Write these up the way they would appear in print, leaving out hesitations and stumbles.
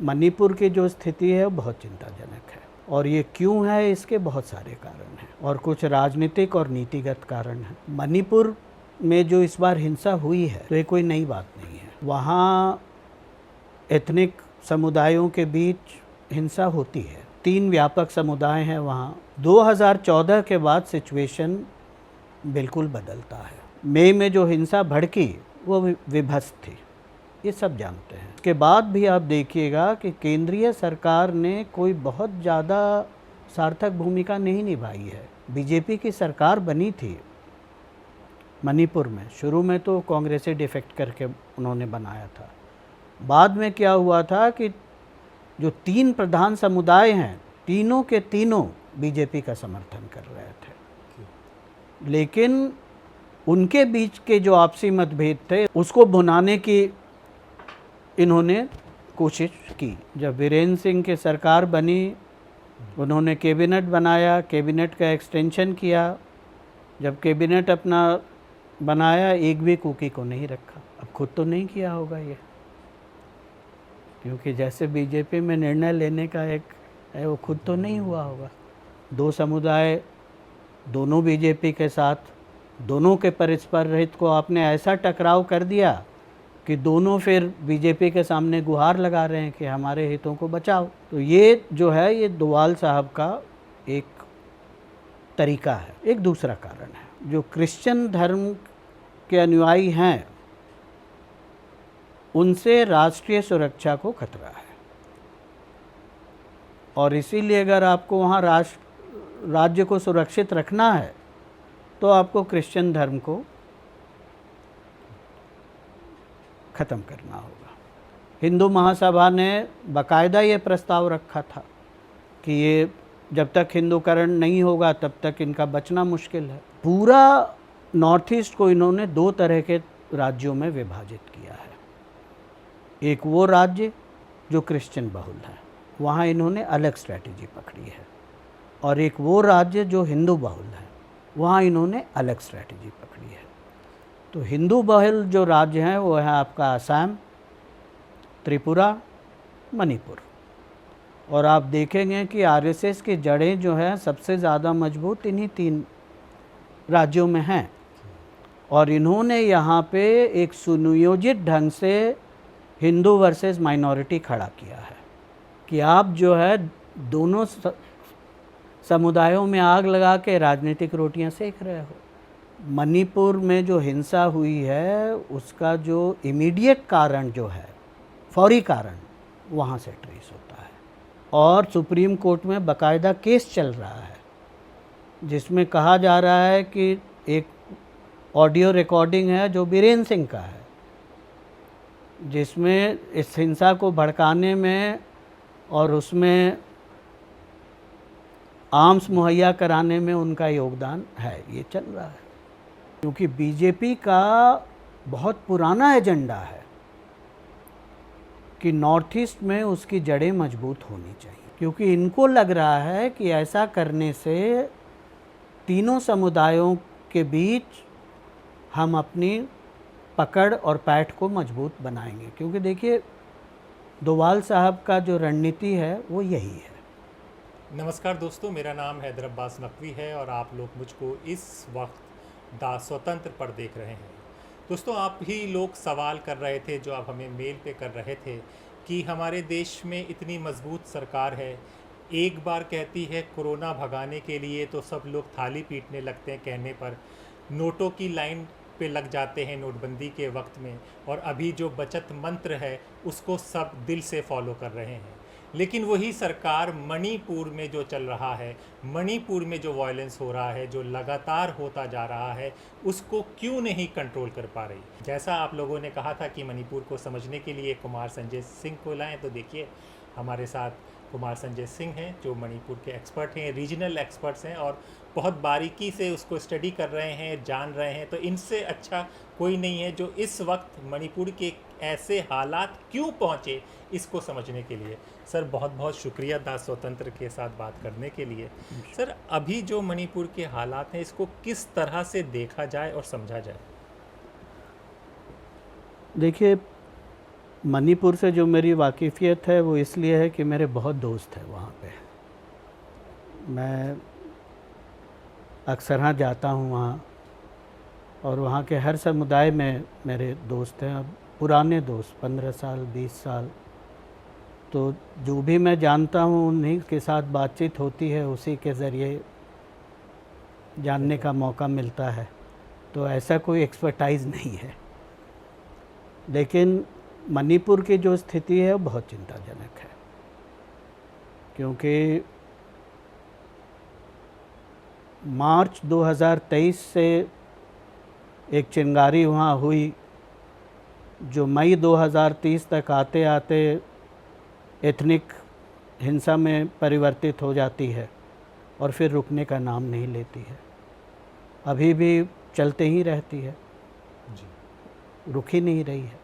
मणिपुर की जो स्थिति है वो बहुत चिंताजनक है, और ये क्यों है, इसके बहुत सारे कारण हैं और कुछ राजनीतिक और नीतिगत कारण हैं। मणिपुर में जो इस बार हिंसा हुई है तो ये कोई नई बात नहीं है। वहाँ एथनिक समुदायों के बीच हिंसा होती है, 3 व्यापक समुदाय हैं वहाँ। 2014 के बाद सिचुएशन बिल्कुल बदलता है। मई में जो हिंसा भड़की वो विभत्स थी, ये सब जानते हैं। इसके बाद भी आप देखिएगा कि केंद्रीय सरकार ने कोई बहुत ज़्यादा सार्थक भूमिका नहीं निभाई है। बीजेपी की सरकार बनी थी मणिपुर में, शुरू में तो कांग्रेस से डिफेक्ट करके उन्होंने बनाया था। बाद में क्या हुआ था कि जो 3 प्रधान समुदाय हैं, तीनों के तीनों बीजेपी का समर्थन कर रहे थे, लेकिन उनके बीच के जो आपसी मतभेद थे उसको भुनाने की इन्होंने कोशिश की। जब वीरेंद्र सिंह की सरकार बनी, उन्होंने कैबिनेट बनाया, कैबिनेट का एक्सटेंशन किया। जब कैबिनेट अपना बनाया, एक भी कुकी को नहीं रखा। अब खुद तो नहीं किया होगा ये, क्योंकि जैसे बीजेपी में निर्णय लेने का एक है, वो खुद तो नहीं हुआ होगा। 2 समुदाय, दोनों बीजेपी के साथ, दोनों के परस्पर हित को आपने ऐसा टकराव कर दिया कि दोनों फिर बीजेपी के सामने गुहार लगा रहे हैं कि हमारे हितों को बचाओ। तो ये जो है, ये डोवाल साहब का एक तरीका है। एक दूसरा कारण है, जो क्रिश्चियन धर्म के अनुयायी हैं उनसे राष्ट्रीय सुरक्षा को खतरा है, और इसीलिए अगर आपको वहाँ राज्य को सुरक्षित रखना है तो आपको क्रिश्चियन धर्म को ख़त्म करना होगा। हिंदू महासभा ने बाकायदा ये प्रस्ताव रखा था कि ये जब तक हिंदूकरण नहीं होगा तब तक इनका बचना मुश्किल है। पूरा नॉर्थ ईस्ट को इन्होंने 2 तरह के राज्यों में विभाजित किया है। एक वो राज्य जो क्रिश्चियन बहुल है, वहाँ इन्होंने अलग स्ट्रैटेजी पकड़ी है, और एक वो राज्य जो हिंदू बहुल है, वहाँ इन्होंने अलग स्ट्रैटेजी पकड़ी है। तो हिंदू बहुल जो राज्य हैं वो है आपका असम, त्रिपुरा, मणिपुर। और आप देखेंगे कि आरएसएस की जड़ें जो हैं सबसे ज़्यादा मजबूत इन्हीं 3 राज्यों में हैं, और इन्होंने यहाँ पे एक सुनियोजित ढंग से हिंदू वर्सेस माइनॉरिटी खड़ा किया है कि आप जो है दोनों समुदायों में आग लगा के राजनीतिक रोटियां सेक रहे हो। मणिपुर में जो हिंसा हुई है उसका जो इमीडिएट कारण जो है, फौरी कारण, वहाँ से ट्रेस होता है, और सुप्रीम कोर्ट में बाकायदा केस चल रहा है जिसमें कहा जा रहा है कि एक ऑडियो रिकॉर्डिंग है जो बीरेन सिंह का है, जिसमें इस हिंसा को भड़काने में और उसमें आर्म्स मुहैया कराने में उनका योगदान है। ये चल रहा है क्योंकि बीजेपी का बहुत पुराना एजेंडा है कि नॉर्थ ईस्ट में उसकी जड़ें मजबूत होनी चाहिए, क्योंकि इनको लग रहा है कि ऐसा करने से तीनों समुदायों के बीच हम अपनी पकड़ और पैठ को मजबूत बनाएंगे। क्योंकि देखिए, डोवाल साहब का जो रणनीति है वो यही है। नमस्कार दोस्तों, मेरा नाम हैदर अब्बास नकवी है और आप लोग मुझको इस वक्त दा स्वतंत्र पर देख रहे हैं। दोस्तों, आप ही लोग सवाल कर रहे थे, जो आप हमें मेल पे कर रहे थे, कि हमारे देश में इतनी मजबूत सरकार है, एक बार कहती है कोरोना भगाने के लिए तो सब लोग थाली पीटने लगते हैं, कहने पर नोटों की लाइन पे लग जाते हैं नोटबंदी के वक्त में, और अभी जो बचत मंत्र है उसको सब दिल से फॉलो कर रहे हैं। लेकिन वही सरकार मणिपुर में जो चल रहा है, मणिपुर में जो वायलेंस हो रहा है, जो लगातार होता जा रहा है, उसको क्यों नहीं कंट्रोल कर पा रही। जैसा आप लोगों ने कहा था कि मणिपुर को समझने के लिए कुमार संजय सिंह को लाएं, तो देखिए हमारे साथ कुमार संजय सिंह हैं जो मणिपुर के एक्सपर्ट हैं, रीजनल एक्सपर्ट्स हैं, और बहुत बारीकी से उसको स्टडी कर रहे हैं, जान रहे हैं। तो इनसे अच्छा कोई नहीं है जो इस वक्त मणिपुर के ऐसे हालात क्यों पहुँचे इसको समझने के लिए। सर, बहुत बहुत शुक्रिया दास स्वतंत्र के साथ बात करने के लिए। सर, अभी जो मणिपुर के हालात हैं इसको किस तरह से देखा जाए और समझा जाए? देखिए, मणिपुर से जो मेरी वाकिफ़ियत है वो इसलिए है कि मेरे बहुत दोस्त हैं वहाँ पे। मैं अक्सर जाता हूँ वहाँ, और वहाँ के हर समुदाय में मेरे दोस्त हैं, अब पुराने दोस्त 15 साल 20 साल। तो जो भी मैं जानता हूँ उन्हीं के साथ बातचीत होती है, उसी के ज़रिए जानने का मौका मिलता है। तो ऐसा कोई एक्सपर्टाइज़ नहीं है, लेकिन मणिपुर की जो स्थिति है वो बहुत चिंताजनक है, क्योंकि मार्च 2023 से एक चिंगारी वहाँ हुई जो मई 2030 तक आते आते एथनिक हिंसा में परिवर्तित हो जाती है और फिर रुकने का नाम नहीं लेती है। अभी भी चलते ही रहती है, रुक ही नहीं रही है।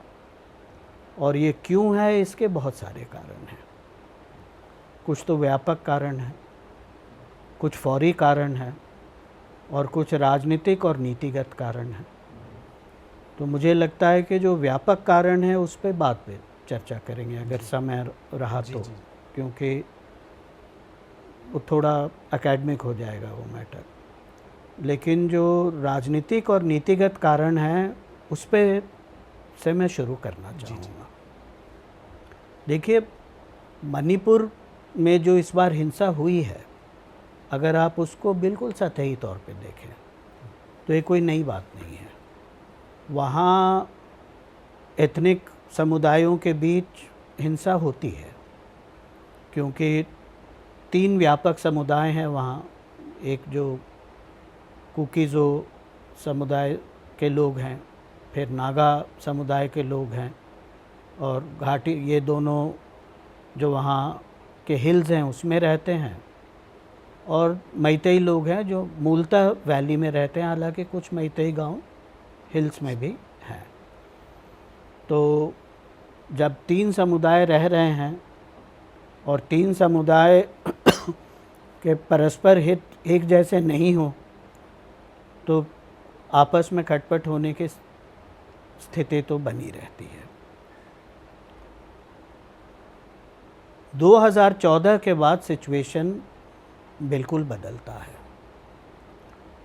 और ये क्यों है, इसके बहुत सारे कारण हैं। कुछ तो व्यापक कारण हैं, कुछ फौरी कारण हैं, और कुछ राजनीतिक और नीतिगत कारण हैं। तो मुझे लगता है कि जो व्यापक कारण है उस पर बाद में चर्चा करेंगे अगर समय रहा तो, क्योंकि वो थोड़ा एकेडमिक हो जाएगा वो मैटर। लेकिन जो राजनीतिक और नीतिगत कारण हैं उस पे से मैं शुरू करना चाहूँगा। देखिए, मणिपुर में जो इस बार हिंसा हुई है, अगर आप उसको बिल्कुल सतही तौर पे देखें तो ये कोई नई बात नहीं है। वहाँ एथनिक समुदायों के बीच हिंसा होती है, क्योंकि 3 व्यापक समुदाय हैं वहाँ। एक जो कुकीज़ो समुदाय के लोग हैं, फिर नागा समुदाय के लोग हैं, और घाटी, ये दोनों जो वहाँ के हिल्स हैं उसमें रहते हैं, और मैतेई लोग हैं जो मूलतः वैली में रहते हैं, हालांकि कुछ मैतेई गांव हिल्स में भी हैं। तो जब 3 समुदाय रह रहे हैं और 3 समुदाय के परस्पर हित एक जैसे नहीं हो, तो आपस में खटपट होने की स्थिति तो बनी रहती है। 2014 के बाद सिचुएशन बिल्कुल बदलता है,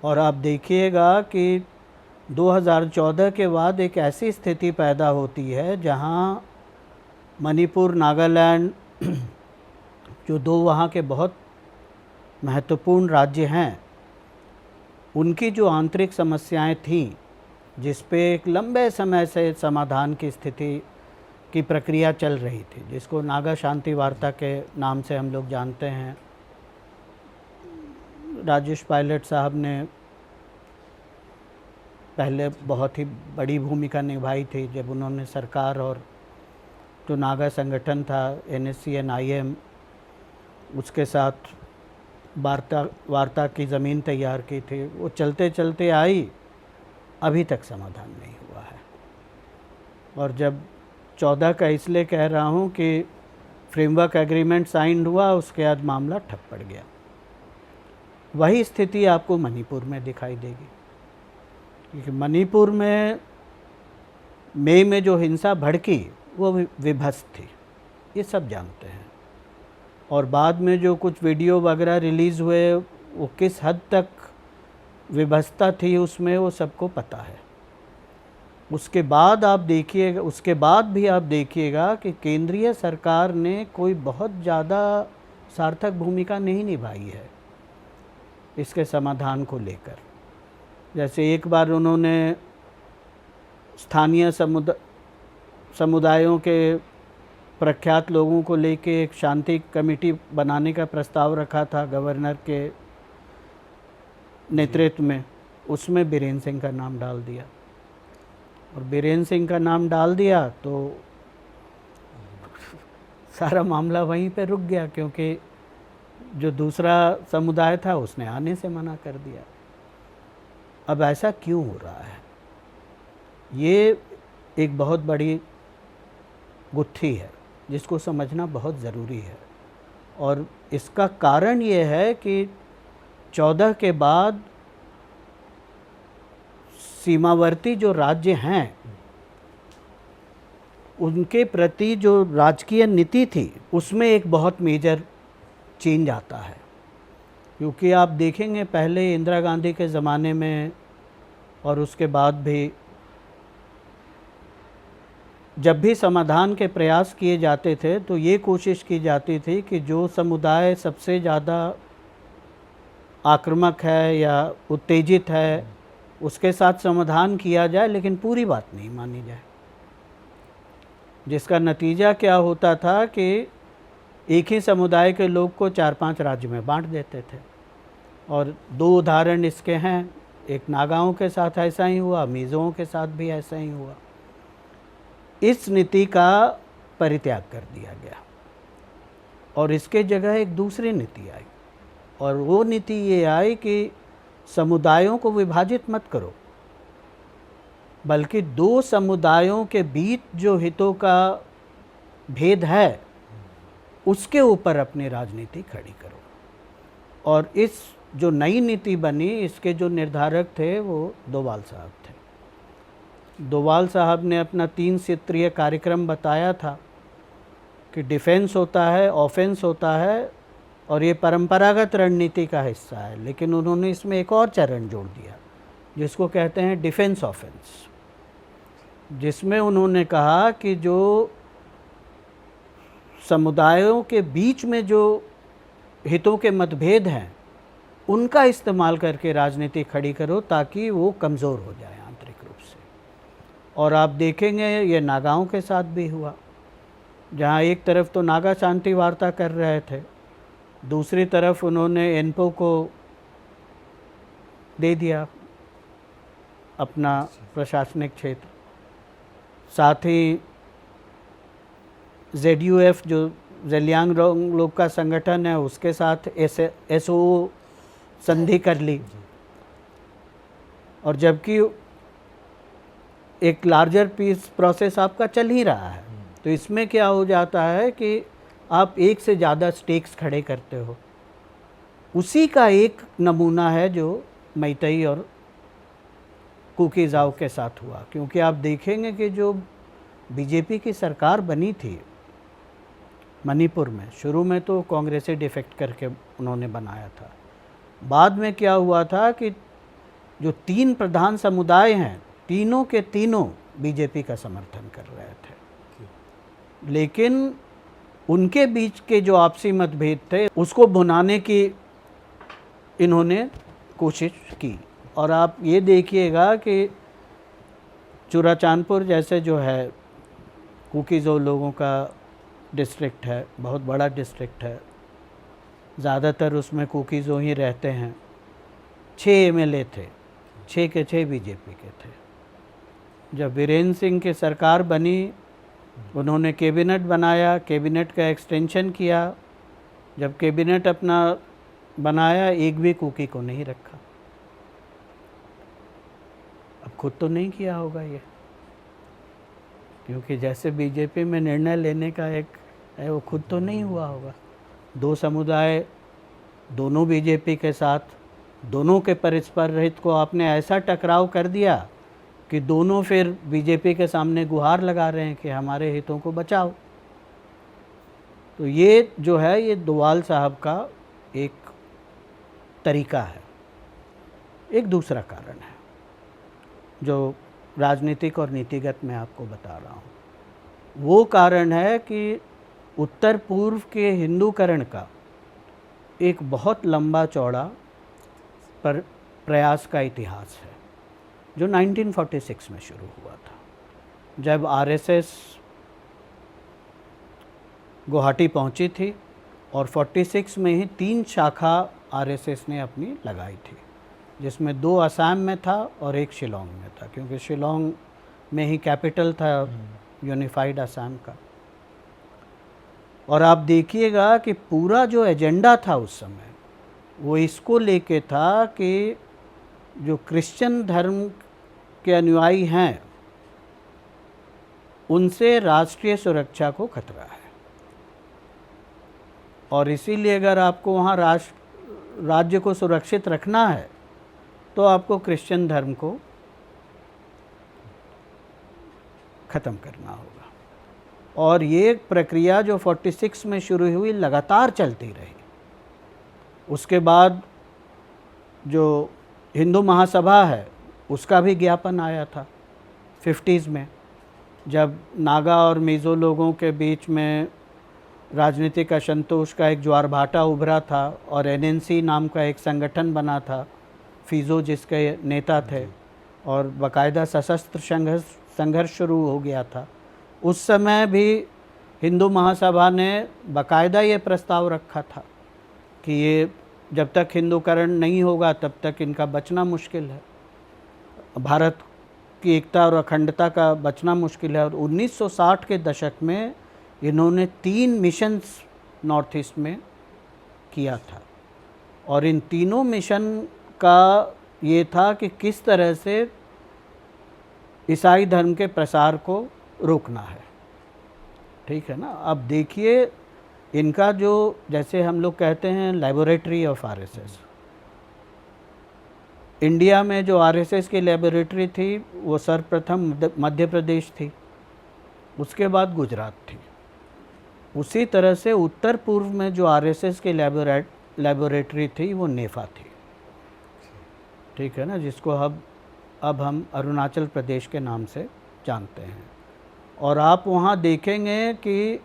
और आप देखिएगा कि 2014 के बाद एक ऐसी स्थिति पैदा होती है जहां मणिपुर, नागालैंड जो 2 वहाँ के बहुत महत्वपूर्ण राज्य हैं, उनकी जो आंतरिक समस्याएं थीं, जिस पे एक लंबे समय से समाधान की स्थिति की प्रक्रिया चल रही थी, जिसको नागा शांति वार्ता के नाम से हम लोग जानते हैं। राजेश पायलट साहब ने पहले बहुत ही बड़ी भूमिका निभाई थी जब उन्होंने सरकार और जो नागा संगठन था NSCN-IM उसके साथ वार्ता की ज़मीन तैयार की थी। वो चलते चलते आई, अभी तक समाधान नहीं हुआ है। और जब 14 का इसलिए कह रहा हूँ कि फ्रेमवर्क एग्रीमेंट साइन हुआ, उसके बाद मामला ठप पड़ गया। वही स्थिति आपको मणिपुर में दिखाई देगी, क्योंकि मणिपुर में मई में जो हिंसा भड़की वो विभत्स थी, ये सब जानते हैं। और बाद में जो कुछ वीडियो वगैरह रिलीज़ हुए, वो किस हद तक विभत्सता थी उसमें, वो सबको पता है। उसके बाद आप देखिएगा, उसके बाद भी आप देखिएगा कि केंद्रीय सरकार ने कोई बहुत ज़्यादा सार्थक भूमिका नहीं निभाई है इसके समाधान को लेकर। जैसे एक बार उन्होंने स्थानीय समुदायों के प्रख्यात लोगों को लेके एक शांति कमेटी बनाने का प्रस्ताव रखा था गवर्नर के नेतृत्व में, उसमें बीरेन सिंह का नाम डाल दिया। और बीरेन सिंह का नाम डाल दिया तो सारा मामला वहीं पे रुक गया, क्योंकि जो दूसरा समुदाय था उसने आने से मना कर दिया। अब ऐसा क्यों हो रहा है? ये एक बहुत बड़ी गुत्थी है जिसको समझना बहुत ज़रूरी है। और इसका कारण ये है कि 14 के बाद सीमावर्ती जो राज्य हैं उनके प्रति जो राजकीय नीति थी उसमें एक बहुत मेजर चेंज आता है। क्योंकि आप देखेंगे पहले इंदिरा गांधी के ज़माने में और उसके बाद भी जब भी समाधान के प्रयास किए जाते थे तो ये कोशिश की जाती थी कि जो समुदाय सबसे ज़्यादा आक्रामक है या उत्तेजित है उसके साथ समाधान किया जाए, लेकिन पूरी बात नहीं मानी जाए। जिसका नतीजा क्या होता था कि एक ही समुदाय के लोग को 4-5 राज्य में बांट देते थे। और 2 उदाहरण इसके हैं, एक नागाओं के साथ ऐसा ही हुआ, मीज़ों के साथ भी ऐसा ही हुआ। इस नीति का परित्याग कर दिया गया और इसके जगह एक दूसरी नीति आई, और वो नीति ये आई कि समुदायों को विभाजित मत करो, बल्कि 2 समुदायों के बीच जो हितों का भेद है उसके ऊपर अपनी राजनीति खड़ी करो। और इस जो नई नीति बनी इसके जो निर्धारक थे वो डोभाल साहब थे। डोभाल साहब ने अपना 3 सूत्रीय कार्यक्रम बताया था कि डिफेंस होता है, ऑफेंस होता है और ये परंपरागत रणनीति का हिस्सा है, लेकिन उन्होंने इसमें एक और चरण जोड़ दिया जिसको कहते हैं डिफेंस ऑफेंस, जिसमें उन्होंने कहा कि जो समुदायों के बीच में जो हितों के मतभेद हैं उनका इस्तेमाल करके राजनीति खड़ी करो ताकि वो कमज़ोर हो जाए आंतरिक रूप से। और आप देखेंगे ये नागाओं के साथ भी हुआ, जहाँ एक तरफ तो नागा शांति वार्ता कर रहे थे, दूसरी तरफ उन्होंने एनपो को दे दिया अपना प्रशासनिक क्षेत्र। साथ ही ZUF जो ज़ेलियांगरोंग लोग का संगठन है उसके साथ SOO संधि कर ली। और जबकि एक लार्जर पीस प्रोसेस आपका चल ही रहा है, तो इसमें क्या हो जाता है कि आप एक से ज़्यादा स्टेक्स खड़े करते हो। उसी का एक नमूना है जो मैतेई और कुकी-ज़ाओ के साथ हुआ। क्योंकि आप देखेंगे कि जो बीजेपी की सरकार बनी थी मणिपुर में, शुरू में तो कांग्रेसी डिफेक्ट करके उन्होंने बनाया था, बाद में क्या हुआ था कि जो 3 प्रधान समुदाय हैं तीनों के तीनों बीजेपी का समर्थन कर रहे थे, लेकिन उनके बीच के जो आपसी मतभेद थे उसको भुनाने की इन्होंने कोशिश की। और आप ये देखिएगा कि चुराचांदपुर जैसे जो है कुकी-ज़ो लोगों का डिस्ट्रिक्ट है, बहुत बड़ा डिस्ट्रिक्ट है, ज़्यादातर उसमें कुकी-ज़ो ही रहते हैं। 6 MLA थे, 6 के 6 बीजेपी के थे। जब वीरेंद्र सिंह की सरकार बनी उन्होंने कैबिनेट बनाया, कैबिनेट का एक्सटेंशन किया। जब कैबिनेट अपना बनाया एक भी कुकी को नहीं रखा। अब खुद तो नहीं किया होगा ये, क्योंकि जैसे बीजेपी में निर्णय लेने का एक है वो खुद तो नहीं हुआ होगा। 2 समुदाय दोनों बीजेपी के साथ, दोनों के परस्पर हित को आपने ऐसा टकराव कर दिया कि दोनों फिर बीजेपी के सामने गुहार लगा रहे हैं कि हमारे हितों को बचाओ। तो ये जो है ये डोभाल साहब का एक तरीका है। एक दूसरा कारण है जो राजनीतिक और नीतिगत मैं आपको बता रहा हूँ, वो कारण है कि उत्तर पूर्व के हिंदूकरण का एक बहुत लंबा चौड़ा पर प्रयास का इतिहास है जो 1946 में शुरू हुआ था, जब आरएसएस गुवाहाटी पहुंची थी और 46 में ही 3 शाखा आरएसएस ने अपनी लगाई थी, जिसमें 2 असम में था और 1 शिलोंग में था, क्योंकि शिलोंग में ही कैपिटल था यूनिफाइड असम का। और आप देखिएगा कि पूरा जो एजेंडा था उस समय वो इसको लेके था कि जो क्रिश्चियन धर्म के अनुयायी हैं उनसे राष्ट्रीय सुरक्षा को खतरा है, और इसीलिए अगर आपको वहाँ राज्य को सुरक्षित रखना है तो आपको क्रिश्चियन धर्म को ख़त्म करना होगा। और ये प्रक्रिया जो 46 में शुरू हुई लगातार चलती रही। उसके बाद जो हिंदू महासभा है उसका भी ज्ञापन आया था 50s में, जब नागा और मिज़ो लोगों के बीच में राजनीतिक असंतोष का एक ज्वार भाटा उभरा था और एनएनसी नाम का एक संगठन बना था, फिज़ो जिसके नेता थे, और बाकायदा सशस्त्र संघर्ष शुरू हो गया था। उस समय भी हिंदू महासभा ने बाकायदा ये प्रस्ताव रखा था कि ये जब तक हिंदूकरण नहीं होगा तब तक इनका बचना मुश्किल है, भारत की एकता और अखंडता का बचना मुश्किल है। और 1960 के दशक में इन्होंने 3 मिशंस नॉर्थ ईस्ट में किया था, और इन तीनों मिशन का ये था कि किस तरह से ईसाई धर्म के प्रसार को रोकना है। ठीक है ना। अब देखिए इनका जो, जैसे हम लोग कहते हैं लेबोरेटरी ऑफ आरएसएस, इंडिया में जो आरएसएस की लेबोरेटरी थी वो सर्वप्रथम मध्य प्रदेश थी, उसके बाद गुजरात थी। उसी तरह से उत्तर पूर्व में जो आरएसएस की लेबोरेटरी थी वो नेफा थी। ठीक है ना, जिसको अब हम अरुणाचल प्रदेश के नाम से जानते हैं। और आप वहाँ देखेंगे कि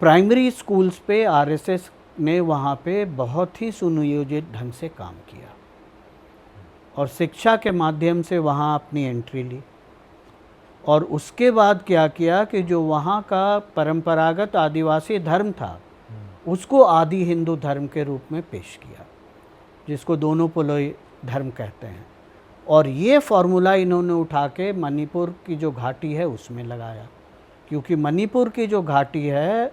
प्राइमरी स्कूल्स पे आरएसएस ने वहाँ पे बहुत ही सुनियोजित ढंग से काम किया और शिक्षा के माध्यम से वहाँ अपनी एंट्री ली। और उसके बाद क्या किया कि जो वहाँ का परंपरागत आदिवासी धर्म था उसको आदि हिंदू धर्म के रूप में पेश किया, जिसको दोनों पुलोई धर्म कहते हैं। और ये फार्मूला इन्होंने उठा के मणिपुर की जो घाटी है उसमें लगाया, क्योंकि मणिपुर की जो घाटी है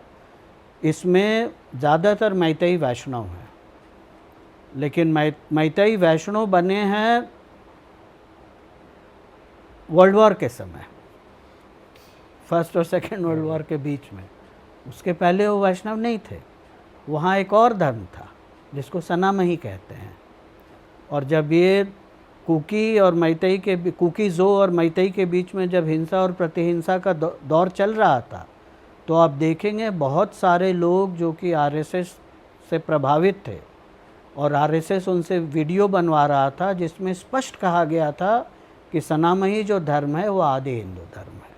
इसमें ज़्यादातर मैतेई वैष्णव हैं, लेकिन मैतेई वैष्णव बने हैं वर्ल्ड वॉर के समय, फर्स्ट और सेकेंड वर्ल्ड वॉर के बीच में। उसके पहले वो वैष्णव नहीं थे। वहाँ एक और धर्म था जिसको सनामही कहते हैं। और जब ये कुकी और मैतेई के, कुकी जो और मैतेई के बीच में जब हिंसा और प्रतिहिंसा का दौर चल रहा था, तो आप देखेंगे बहुत सारे लोग जो कि आरएसएस से प्रभावित थे और आरएसएस उनसे वीडियो बनवा रहा था जिसमें स्पष्ट कहा गया था कि सनामही जो धर्म है वो आदि हिंदू धर्म है।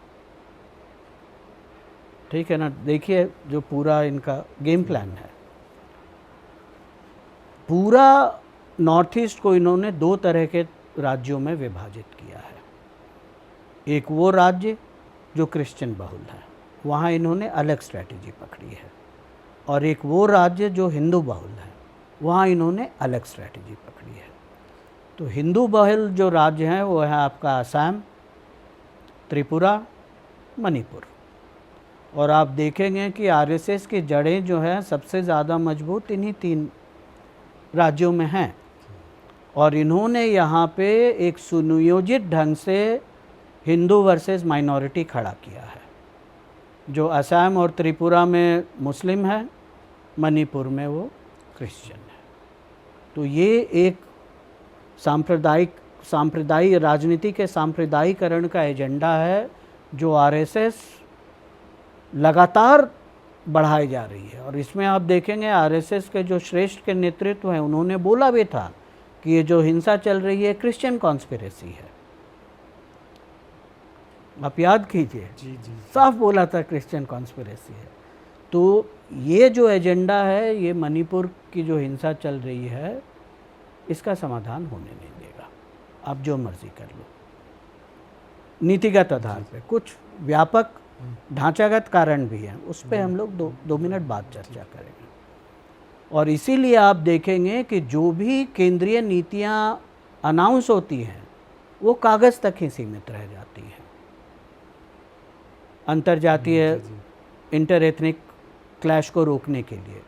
ठीक है ना। देखिए जो पूरा इनका गेम प्लान है, पूरा नॉर्थ ईस्ट को इन्होंने 2 तरह के राज्यों में विभाजित किया है। एक वो राज्य जो क्रिश्चियन बहुल है, वहाँ इन्होंने अलग स्ट्रैटेजी पकड़ी है, और एक वो राज्य जो हिंदू बहुल है, वहाँ इन्होंने अलग स्ट्रैटेजी पकड़ी है। तो हिंदू बहुल जो राज्य हैं वो है आपका असम, त्रिपुरा, मणिपुर। और आप देखेंगे कि आरएसएस की जड़ें जो हैं सबसे ज़्यादा मजबूत इन्हीं 3 राज्यों में हैं। और इन्होंने यहाँ पे एक सुनियोजित ढंग से हिंदू वर्सेस माइनॉरिटी खड़ा किया है, जो असम और त्रिपुरा में मुस्लिम है, मणिपुर में वो क्रिश्चियन है। तो ये एक सांप्रदायिक राजनीति के सांप्रदायिकरण का एजेंडा है जो आरएसएस लगातार बढ़ाई जा रही है। और इसमें आप देखेंगे आरएसएस के जो श्रेष्ठ के नेतृत्व हैं उन्होंने बोला भी था कि ये जो हिंसा चल रही है क्रिश्चियन कॉन्स्पिरेसी है। आप याद कीजिए, जी जी, साफ बोला था क्रिश्चियन कॉन्स्पिरेसी है। तो ये जो एजेंडा है, ये मणिपुर की जो हिंसा चल रही है इसका समाधान होने नहीं देगा। आप जो मर्जी कर लो, नीतिगत आधार पे कुछ व्यापक ढांचागत कारण भी हैं, उस पर हम लोग 2 मिनट बाद चर्चा करेंगे। और इसीलिए आप देखेंगे कि जो भी केंद्रीय नीतियां अनाउंस होती हैं वो कागज़ तक ही सीमित रह जाती हैं। अंतर्जातीय इंटर एथनिक क्लैश को रोकने के लिए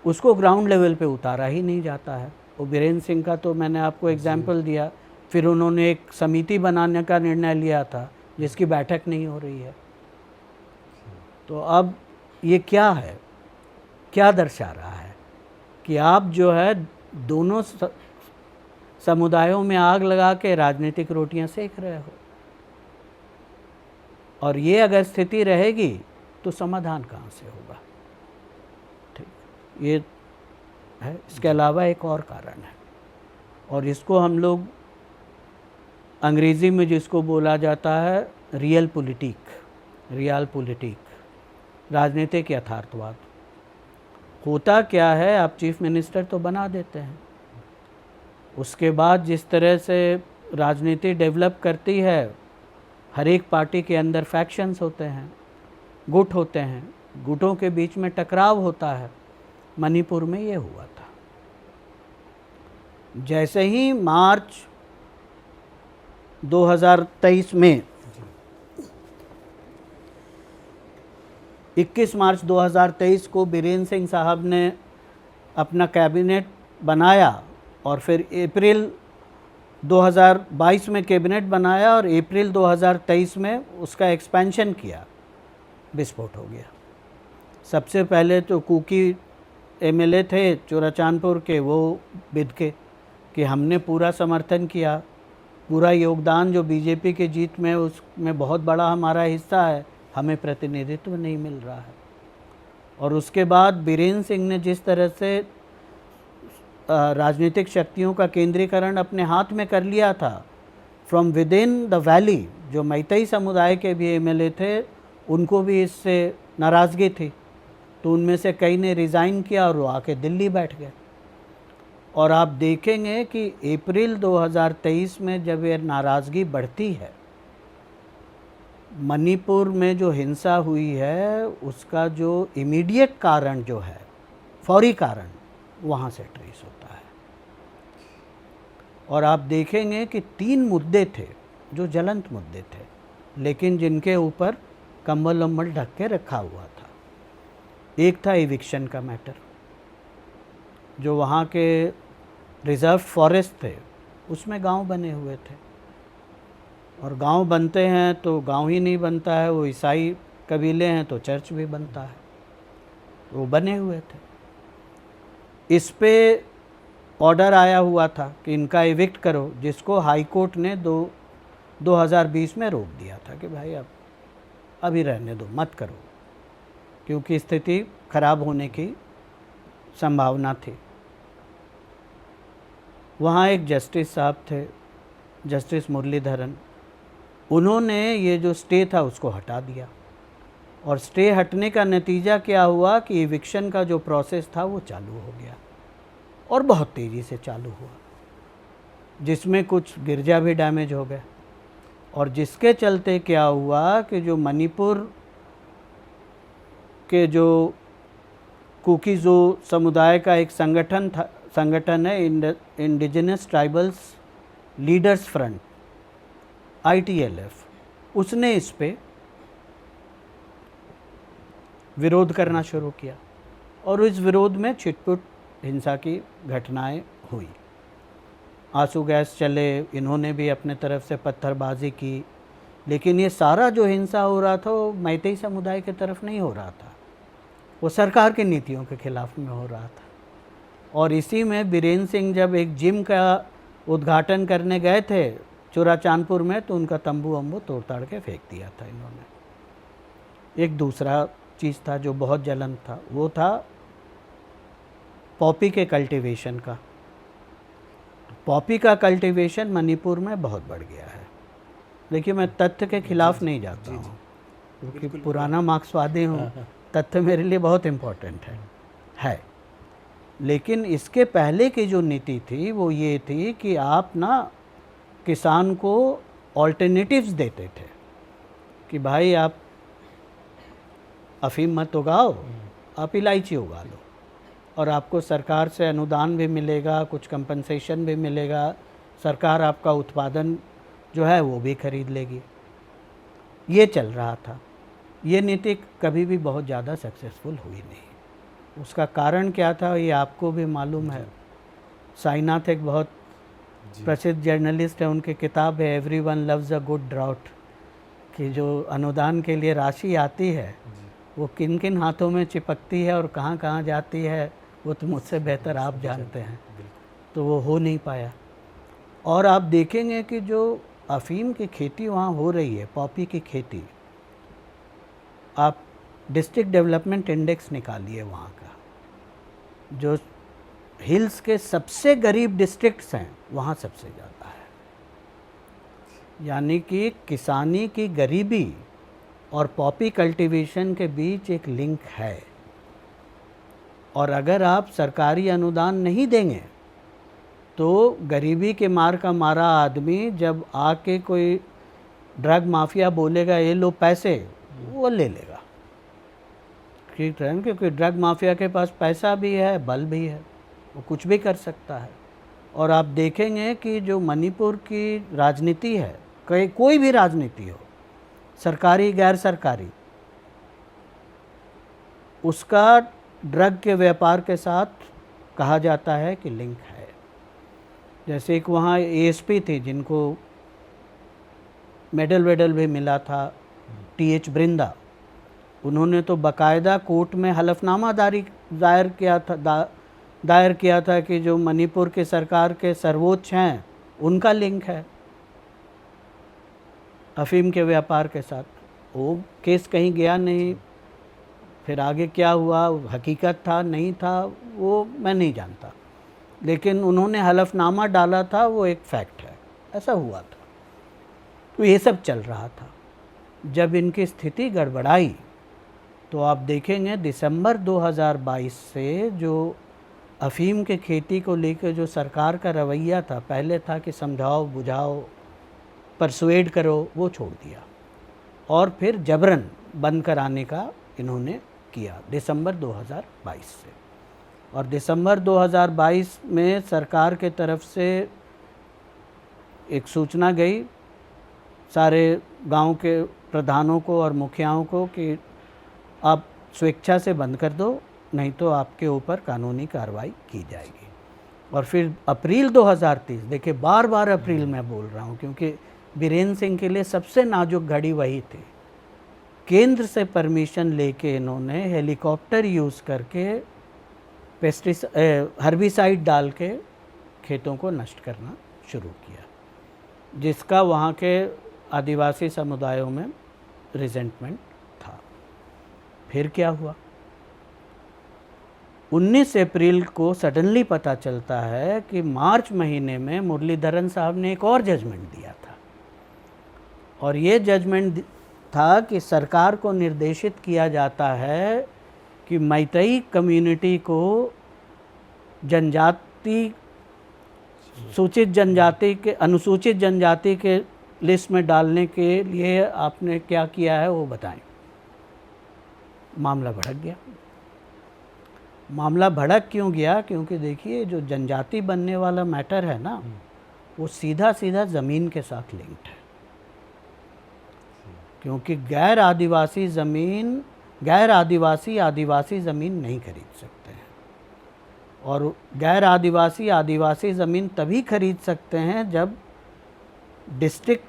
उसको ग्राउंड लेवल पे उतारा ही नहीं जाता है। वो बीरेंद्र सिंह का तो मैंने आपको एग्जाम्पल दिया। फिर उन्होंने एक समिति बनाने का निर्णय लिया था जिसकी बैठक नहीं हो रही है। तो अब ये क्या है, क्या दर्शा रहा है कि आप जो है दोनों समुदायों में आग लगा के राजनीतिक रोटियां सेक रहे हो। और ये अगर स्थिति रहेगी तो समाधान कहाँ से होगा। ठीक, ये है। इसके अलावा एक और कारण है, और इसको हम लोग अंग्रेज़ी में जिसको बोला जाता है रियल पॉलिटिक, राजनीतिक यथार्थवाद। होता क्या है, आप चीफ मिनिस्टर तो बना देते हैं, उसके बाद जिस तरह से राजनीति डेवलप करती है, हर एक पार्टी के अंदर फैक्शंस होते हैं, गुट होते हैं, गुटों के बीच में टकराव होता है। मणिपुर में ये हुआ था। जैसे ही मार्च 2023 में 21 मार्च 2023 को बीरेन सिंह साहब ने अपना कैबिनेट बनाया, और फिर अप्रैल 2022 में कैबिनेट बनाया और अप्रैल 2023 में उसका एक्सपेंशन किया, विस्फोट हो गया। सबसे पहले तो कुकी एमएलए थे चोराचांदपुर के, वो बिदके कि हमने पूरा समर्थन किया, पूरा योगदान जो बीजेपी के जीत में उसमें बहुत बड़ा हमारा हिस्सा है, हमें प्रतिनिधित्व नहीं मिल रहा है। और उसके बाद बीरेन सिंह ने जिस तरह से राजनीतिक शक्तियों का केंद्रीकरण अपने हाथ में कर लिया था, from with in the valley, जो मैतेई समुदाय के भी एमएलए थे, उनको भी इससे नाराज़गी थी, तो उनमें से कई ने रिज़ाइन किया और वो आके दिल्ली बैठ गए। और आप देखेंगे कि अप्रैल 2023 में जब ये नाराज़गी बढ़ती है, मणिपुर में जो हिंसा हुई है उसका जो इमीडिएट कारण जो है, फौरी कारण, वहाँ से ट्रेस होता है। और आप देखेंगे कि 3 मुद्दे थे जो ज्वलंत मुद्दे थे, लेकिन जिनके ऊपर कंबल वम्बल ढक के रखा हुआ था। एक था इविक्शन का मैटर, जो वहाँ के रिज़र्व फॉरेस्ट थे उसमें गांव बने हुए थे, और गांव बनते हैं तो गांव ही नहीं बनता है, वो ईसाई कबीले हैं तो चर्च भी बनता है, वो बने हुए थे। इस पे ऑर्डर आया हुआ था कि इनका इविक्ट करो, जिसको हाई कोर्ट ने 2020 में रोक दिया था कि भाई अब अभी रहने दो, मत करो, क्योंकि स्थिति खराब होने की संभावना थी। वहाँ एक जस्टिस साहब थे, जस्टिस मुरलीधरन, उन्होंने ये जो स्टे था उसको हटा दिया, और स्टे हटने का नतीजा क्या हुआ कि इविक्शन का जो प्रोसेस था वो चालू हो गया, और बहुत तेज़ी से चालू हुआ, जिसमें कुछ गिरजा भी डैमेज हो गए। और जिसके चलते क्या हुआ कि जो मणिपुर के जो कुकीज़ो समुदाय का एक संगठन है, indigenous tribals leaders front, ITLF, उसने इस पे विरोध करना शुरू किया, और इस विरोध में छिटपुट हिंसा की घटनाएं हुई। आंसू गैस चले, इन्होंने भी अपने तरफ से पत्थरबाजी की, लेकिन ये सारा जो हिंसा हो रहा था वो मैतेई समुदाय की तरफ नहीं हो रहा था, वो सरकार की नीतियों के खिलाफ में हो रहा था। और इसी में बीरेन सिंह जब एक जिम का उद्घाटन करने गए थे चोराचांदपुर में, तो उनका तंबू वंबू तोड़ ताड़ के फेंक दिया था इन्होंने। एक दूसरा चीज़ था जो बहुत जलन था, वो था पॉपी के कल्टीवेशन का। पॉपी का कल्टीवेशन मणिपुर में बहुत बढ़ गया है। देखिए, मैं तथ्य के खिलाफ नहीं जाता हूँ, क्योंकि पुराना मार्क्सवादी हूँ, तथ्य मेरे लिए बहुत इम्पोर्टेंट है। लेकिन इसके पहले की जो नीति थी वो ये थी कि आप ना किसान को ऑल्टरनेटिव्स देते थे कि भाई आप अफीम मत उगाओ, आप इलायची उगा लो, और आपको सरकार से अनुदान भी मिलेगा, कुछ कंपनसेशन भी मिलेगा, सरकार आपका उत्पादन जो है वो भी खरीद लेगी। ये चल रहा था। ये नीति कभी भी बहुत ज़्यादा सक्सेसफुल हुई नहीं। उसका कारण क्या था ये आपको भी मालूम है। साईनाथ एक बहुत प्रसिद्ध जर्नलिस्ट है, उनकी किताब है everyone loves a good drought, कि जो अनुदान के लिए राशि आती है वो किन किन हाथों में चिपकती है और कहाँ कहाँ जाती है वो तो मुझसे बेहतर आप जानते हैं। तो वो हो नहीं पाया। और आप देखेंगे कि जो अफ़ीम की खेती वहाँ हो रही है, पॉपी की खेती, आप डिस्ट्रिक्ट डेवलपमेंट इंडेक्स निकालिए वहाँ का, जो हिल्स के सबसे गरीब डिस्ट्रिक्ट्स हैं वहाँ सबसे ज़्यादा है। यानी कि किसानी की गरीबी और पॉपी कल्टीवेशन के बीच एक लिंक है। और अगर आप सरकारी अनुदान नहीं देंगे तो गरीबी के मार का मारा आदमी जब आके कोई ड्रग माफिया बोलेगा ये लो पैसे, वो ले लेगा। ठीक है, क्योंकि ड्रग माफिया के पास पैसा भी है, बल भी है, वो कुछ भी कर सकता है। और आप देखेंगे कि जो मणिपुर की राजनीति है, कोई भी राजनीति हो, सरकारी गैर सरकारी, उसका ड्रग के व्यापार के साथ कहा जाता है कि लिंक है। जैसे एक वहाँ एएसपी थी जिनको मेडल भी मिला था, टीएच बृंदा, उन्होंने तो बाकायदा कोर्ट में हलफनामा दायर किया था कि जो मणिपुर की सरकार के सर्वोच्च हैं उनका लिंक है अफीम के व्यापार के साथ। वो केस कहीं गया नहीं, फिर आगे क्या हुआ, हकीकत था नहीं था वो मैं नहीं जानता, लेकिन उन्होंने हलफनामा डाला था, वो एक फैक्ट है, ऐसा हुआ था। तो ये सब चल रहा था। जब इनकी स्थिति गड़बड़ाई तो आप देखेंगे दिसंबर 2022 से जो अफीम के खेती को लेकर जो सरकार का रवैया था, पहले था कि समझाओ बुझाओ परसुएड करो, वो छोड़ दिया और फिर जबरन बंद कराने का इन्होंने किया दिसंबर 2022 से। और दिसंबर 2022 में सरकार के तरफ से एक सूचना गई सारे गांव के प्रधानों को और मुखियाओं को कि आप स्वेच्छा से बंद कर दो, नहीं तो आपके ऊपर कानूनी कार्रवाई की जाएगी। और फिर अप्रैल 2023, देखिए बार बार अप्रैल में बोल रहा हूँ क्योंकि बीरेन सिंह के लिए सबसे नाजुक घड़ी वही थी। केंद्र से परमिशन लेके इन्होंने हेलीकॉप्टर यूज़ करके हर्बिसाइड डाल के खेतों को नष्ट करना शुरू किया, जिसका वहाँ के आदिवासी समुदायों में रिजेंटमेंट था। फिर क्या हुआ, 19 अप्रैल को सडनली पता चलता है कि मार्च महीने में मुरलीधरन साहब ने एक और जजमेंट दिया था, और ये जजमेंट था कि सरकार को निर्देशित किया जाता है कि मैतेई कम्युनिटी को जनजाति अनुसूचित जनजाति के लिस्ट में डालने के लिए आपने क्या किया है वो बताएं। मामला भड़क गया। मामला भड़क क्यों गया? क्योंकि देखिए जो जनजाति बनने वाला मैटर है ना, वो सीधा सीधा ज़मीन के साथ लिंक्ड है। क्योंकि गैर आदिवासी ज़मीन नहीं खरीद सकते हैं, और गैर आदिवासी ज़मीन तभी खरीद सकते हैं जब डिस्ट्रिक्ट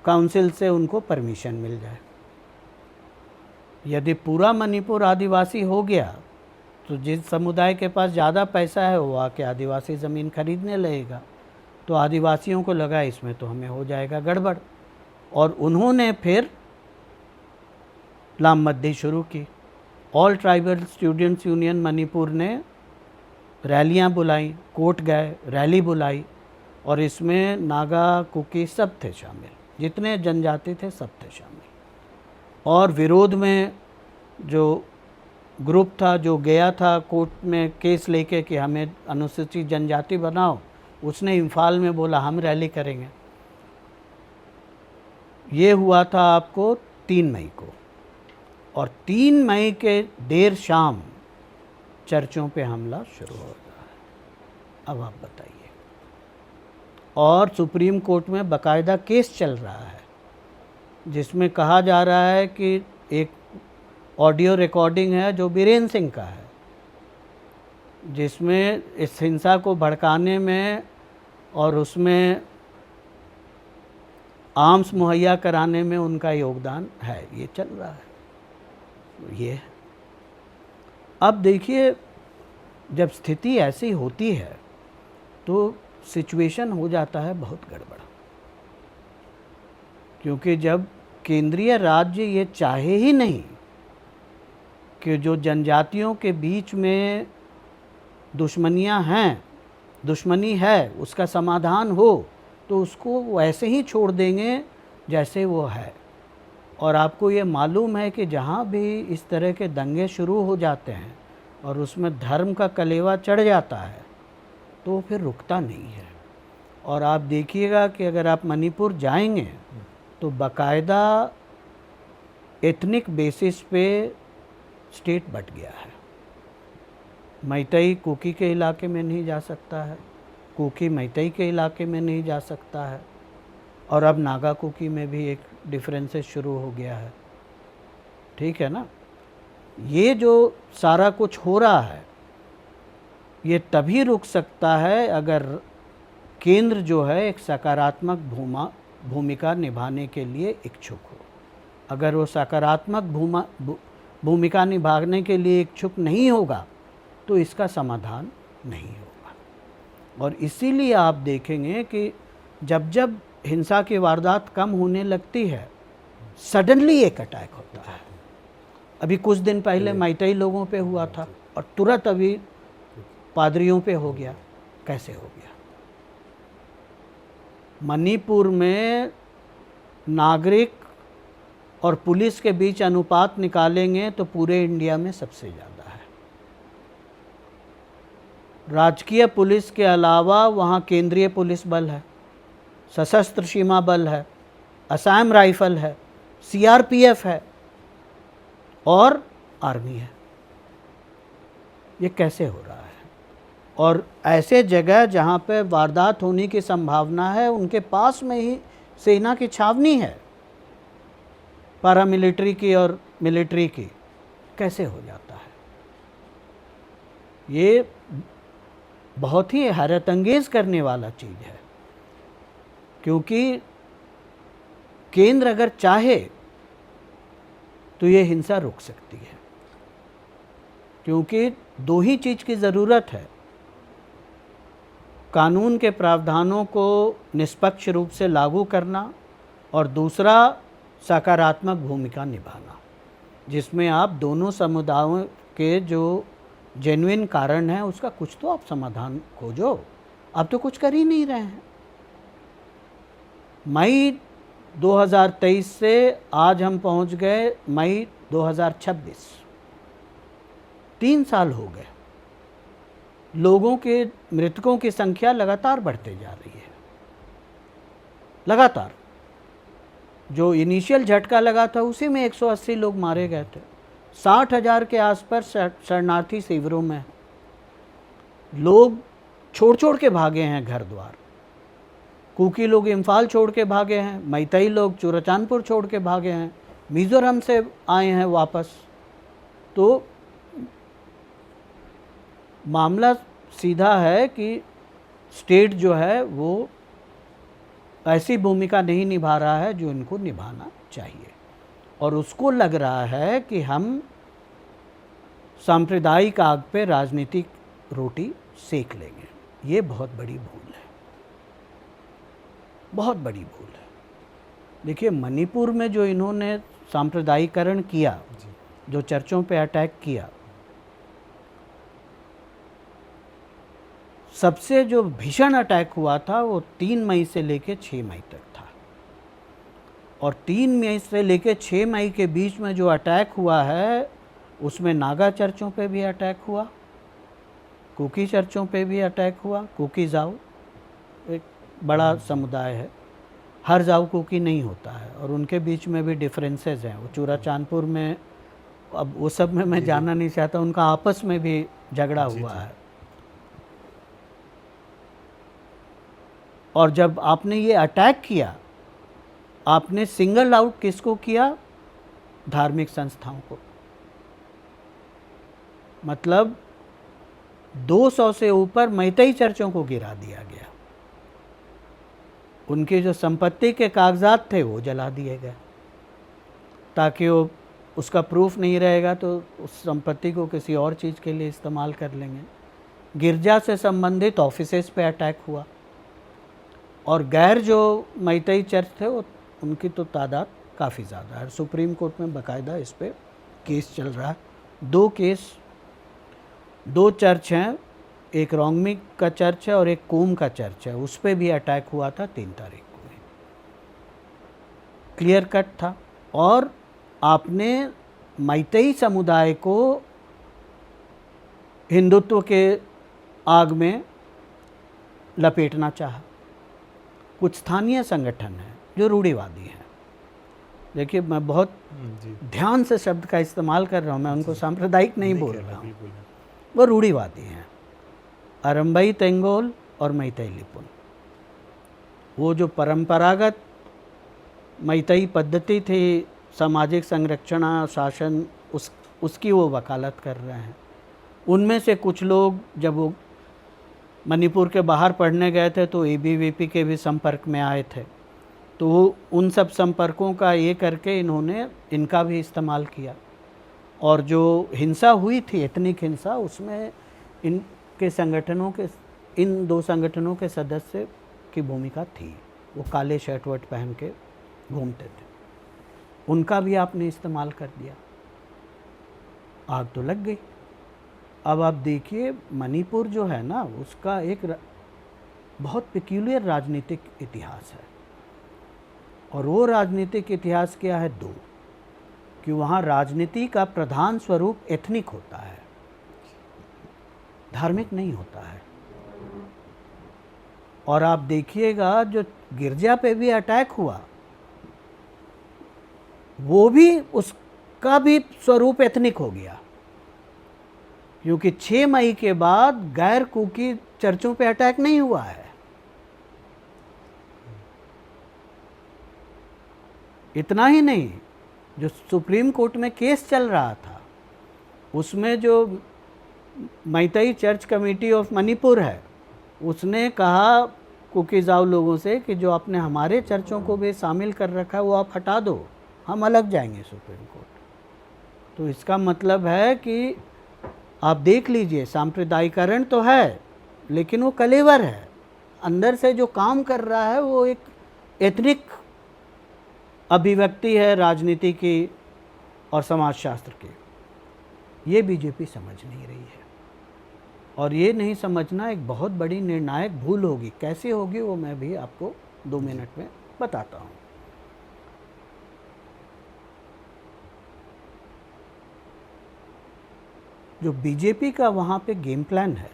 काउंसिल से उनको परमिशन मिल जाए। यदि पूरा मणिपुर आदिवासी हो गया तो जिस समुदाय के पास ज़्यादा पैसा है वो आके आदिवासी ज़मीन खरीदने लगेगा, तो आदिवासियों को लगा इसमें तो हमें हो जाएगा गड़बड़, और उन्होंने फिर लामबंदी शुरू की। All tribal students union Manipur ने रैलियां बुलाई, कोर्ट गए, रैली बुलाई, और इसमें नागा, कुकी सब थे शामिल, जितने जनजाति थे सब थे शामिल। और विरोध में जो ग्रुप था जो गया था कोर्ट में केस लेके कि हमें अनुसूचित जनजाति बनाओ, उसने इम्फाल में बोला हम रैली करेंगे। ये हुआ था आपको 3 मई को, और 3 मई के देर शाम चर्चों पे हमला शुरू होता है। अब आप बताइए। और सुप्रीम कोर्ट में बाकायदा केस चल रहा है जिसमें कहा जा रहा है कि एक ऑडियो रिकॉर्डिंग है जो बीरेन सिंह का है, जिसमें इस हिंसा को भड़काने में और उसमें आर्म्स मुहैया कराने में उनका योगदान है। ये चल रहा है। ये अब देखिए, जब स्थिति ऐसी होती है तो सिचुएशन हो जाता है बहुत गड़बड़, क्योंकि जब केंद्रीय राज्य ये चाहे ही नहीं कि जो जनजातियों के बीच में दुश्मनियां हैं, दुश्मनी है, उसका समाधान हो तो उसको वैसे ही छोड़ देंगे जैसे वो है। और आपको ये मालूम है कि जहाँ भी इस तरह के दंगे शुरू हो जाते हैं और उसमें धर्म का कलेवा चढ़ जाता है तो वो फिर रुकता नहीं है। और आप देखिएगा कि अगर आप मणिपुर जाएंगे तो बाकायदा एथनिक बेसिस पे स्टेट बट गया है। मैतई कुकी के इलाके में नहीं जा सकता है, कुकी मैतई के इलाके में नहीं जा सकता है, और अब नागा कुकी में भी एक डिफरेंसेस शुरू हो गया है। ठीक है ना। ये जो सारा कुछ हो रहा है ये तभी रुक सकता है अगर केंद्र जो है एक सकारात्मक भूमिका निभाने के लिए इच्छुक हो। अगर वो सकारात्मक भूमिका निभाने के लिए इच्छुक नहीं होगा तो इसका समाधान नहीं होगा। और इसीलिए आप देखेंगे कि जब जब हिंसा की वारदात कम होने लगती है सडनली एक अटैक होता है। अभी कुछ दिन पहले मैतई लोगों पे हुआ था और तुरंत अभी पादरियों पे हो गया। कैसे हो गया? मणिपुर में नागरिक और पुलिस के बीच अनुपात निकालेंगे तो पूरे इंडिया में सबसे ज़्यादा है। राजकीय पुलिस के अलावा वहाँ केंद्रीय पुलिस बल है, सशस्त्र सीमा बल है, असम राइफल है, सीआरपीएफ है और आर्मी है। ये कैसे हो रहा है? और ऐसे जगह जहाँ पे वारदात होने की संभावना है उनके पास में ही सेना की छावनी है, पैरामिलिट्री की और मिलिट्री की। कैसे हो जाता है? ये बहुत ही हैरत अंगेज करने वाला चीज़ है, क्योंकि केंद्र अगर चाहे तो ये हिंसा रुक सकती है। क्योंकि दो ही चीज़ की ज़रूरत है, कानून के प्रावधानों को निष्पक्ष रूप से लागू करना और दूसरा सकारात्मक भूमिका निभाना, जिसमें आप दोनों समुदायों के जो जेन्युइन कारण है उसका कुछ तो आप समाधान खोजो। आप तो कुछ कर ही नहीं रहे हैं। मई 2023 से आज हम पहुंच गए मई 2026, 3 साल हो गए। लोगों के मृतकों की संख्या लगातार बढ़ते जा रही है। लगातार जो इनिशियल झटका लगा था उसी में 180 लोग मारे गए थे। 60,000 के आसपास शरणार्थी शिविरों में लोग छोड़ छोड़ के भागे हैं घर द्वार। कुकी लोग इम्फाल छोड़ के भागे हैं, मैतई लोग चुराचांदपुर छोड़ के भागे हैं, मिज़ोरम से आए हैं वापस। तो मामला सीधा है कि स्टेट जो है वो ऐसी भूमिका नहीं निभा रहा है जो इनको निभाना चाहिए, और उसको लग रहा है कि हम सांप्रदायिक आग पे राजनीतिक रोटी सेक लेंगे। ये बहुत बड़ी भूल है, बहुत बड़ी भूल है। देखिए मणिपुर में जो इन्होंने सांप्रदायिकरण किया, जो चर्चों पे अटैक किया, सबसे जो भीषण अटैक हुआ था वो 3 मई से लेकर 6 मई तक था। और 3 मई से लेकर 6 मई के बीच में जो अटैक हुआ है उसमें नागा चर्चों पे भी अटैक हुआ, कुकी चर्चों पे भी अटैक हुआ। कुकी जाऊ एक बड़ा समुदाय है, हर जाऊ कुकी नहीं होता है और उनके बीच में भी डिफरेंसेस हैं। वो चुराचांदपुर में, अब वो सब में मैं जानना नहीं चाहता, उनका आपस में भी झगड़ा हुआ है। और जब आपने ये अटैक किया, आपने सिंगल आउट किसको किया? धार्मिक संस्थाओं को। मतलब 200 से ऊपर मैतई चर्चों को गिरा दिया गया। उनके जो संपत्ति के कागजात थे वो जला दिए गए, ताकि वो उसका प्रूफ नहीं रहेगा तो उस संपत्ति को किसी और चीज़ के लिए इस्तेमाल कर लेंगे। गिरजा से संबंधित ऑफिसेस पे अटैक हुआ, और गैर जो मैतई चर्च थे वो उनकी तो तादाद काफ़ी ज़्यादा है। सुप्रीम कोर्ट में बाकायदा इस पर केस चल रहा है 2 केस, 2 चर्च हैं, एक रोंगमी का चर्च है और एक कोम का चर्च है, उस पे भी अटैक हुआ था 3 तारीख को ही। क्लियर कट था। और आपने मैतेई समुदाय को हिंदुत्व के आग में लपेटना चाहा। कुछ स्थानीय संगठन हैं जो रूढ़िवादी हैं। देखिए, मैं बहुत जी, ध्यान से शब्द का इस्तेमाल कर रहा हूँ, मैं उनको सांप्रदायिक नहीं बोल कह रहा हूँ, बिल्कुल। वो रूढ़िवादी हैं। अरम्बई तेंगोल और मैतेई लिपुन, वो जो परंपरागत मैतेई पद्धति थी सामाजिक संरक्षण शासन, उसकी वो वकालत कर रहे हैं। उनमें से कुछ लोग जब वो मणिपुर के बाहर पढ़ने गए थे तो एबीवीपी के भी संपर्क में आए थे, तो वो उन सब संपर्कों का ये करके इन्होंने इनका भी इस्तेमाल किया। और जो हिंसा हुई थी, एथनिक हिंसा, उसमें इनके संगठनों के, इन 2 संगठनों के सदस्य की भूमिका थी। वो काले शर्ट वर्ट पहन के घूमते थे, उनका भी आपने इस्तेमाल कर दिया। आग तो लग गई। अब आप देखिए, मणिपुर जो है ना, उसका एक बहुत पिक्यूलियर राजनीतिक इतिहास है। और वो राजनीतिक इतिहास क्या है? 2, कि वहाँ राजनीति का प्रधान स्वरूप एथनिक होता है, धार्मिक नहीं होता है। और आप देखिएगा, जो गिरजा पे भी अटैक हुआ, वो भी, उसका भी स्वरूप एथनिक हो गया, क्योंकि 6 मई के बाद गैर कुकी चर्चों पे अटैक नहीं हुआ है। इतना ही नहीं, जो सुप्रीम कोर्ट में केस चल रहा था, उसमें जो Meitei church committee of Manipur है, उसने कहा कुकीजाऊ लोगों से कि जो आपने हमारे चर्चों को भी शामिल कर रखा है वो आप हटा दो, हम अलग जाएंगे सुप्रीम कोर्ट। तो इसका मतलब है कि आप देख लीजिए, सांप्रदायिकरण तो है लेकिन वो कलेवर है, अंदर से जो काम कर रहा है वो एक एथनिक अभिव्यक्ति है राजनीति की और समाजशास्त्र की। ये बीजेपी समझ नहीं रही है, और ये नहीं समझना एक बहुत बड़ी निर्णायक भूल होगी। कैसे होगी वो मैं भी आपको 2 मिनट में बताता हूँ। जो बीजेपी का वहाँ पे गेम प्लान है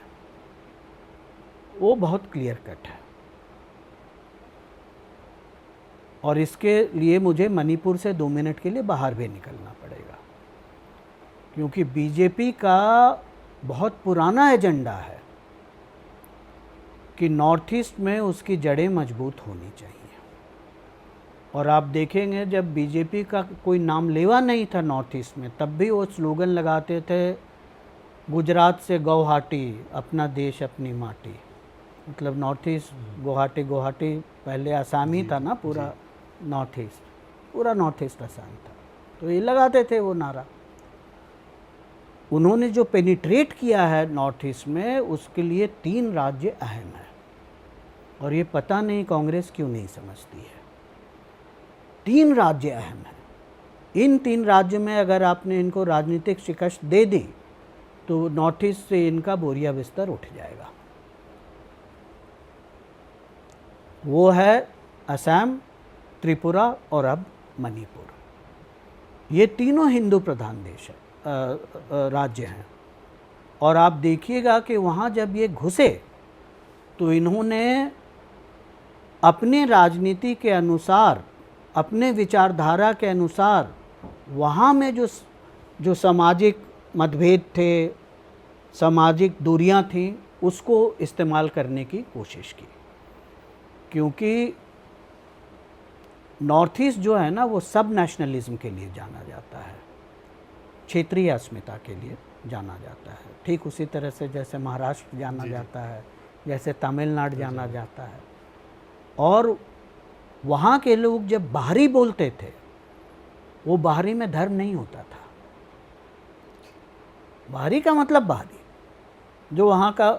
वो बहुत क्लियर कट है, और इसके लिए मुझे मणिपुर से 2 मिनट के लिए बाहर भी निकलना पड़ेगा, क्योंकि बीजेपी का बहुत पुराना एजेंडा है कि नॉर्थ ईस्ट में उसकी जड़ें मजबूत होनी चाहिए। और आप देखेंगे, जब बीजेपी का कोई नाम लेवा नहीं था नॉर्थ ईस्ट में, तब भी वो स्लोगन लगाते थे, गुजरात से गुवाहाटी, अपना देश अपनी माटी। मतलब नॉर्थ ईस्ट, गुवाहाटी, गुवाहाटी पहले आसाम ही था ना, पूरा नॉर्थ ईस्ट, पूरा नॉर्थ ईस्ट आसाम था, तो ये लगाते थे वो नारा। उन्होंने जो पेनिट्रेट किया है नॉर्थ ईस्ट में, उसके लिए 3 राज्य अहम है, और ये पता नहीं कांग्रेस क्यों नहीं समझती है। 3 राज्य अहम है। इन 3 राज्यों में अगर आपने इनको राजनीतिक शिकस्त दे दी तो नॉर्थ ईस्ट से इनका बोरिया बिस्तर उठ जाएगा। वो है असम, त्रिपुरा और अब मणिपुर। ये तीनों हिंदू प्रधान देश है, राज्य हैं। और आप देखिएगा कि वहाँ जब ये घुसे तो इन्होंने अपने राजनीति के अनुसार, अपने विचारधारा के अनुसार, वहाँ में जो सामाजिक मतभेद थे, सामाजिक दूरियां थीं, उसको इस्तेमाल करने की कोशिश की। क्योंकि नॉर्थ ईस्ट जो है ना, वो सब नेशनलिज्म के लिए जाना जाता है, क्षेत्रीय अस्मिता के लिए जाना जाता है। ठीक उसी तरह से जैसे महाराष्ट्र जाना जाता है, जैसे तमिलनाडु जाना जाता है। और वहाँ के लोग जब बाहरी बोलते थे, वो बाहरी में धर्म नहीं होता था। बाहरी का मतलब बाहरी, जो वहाँ का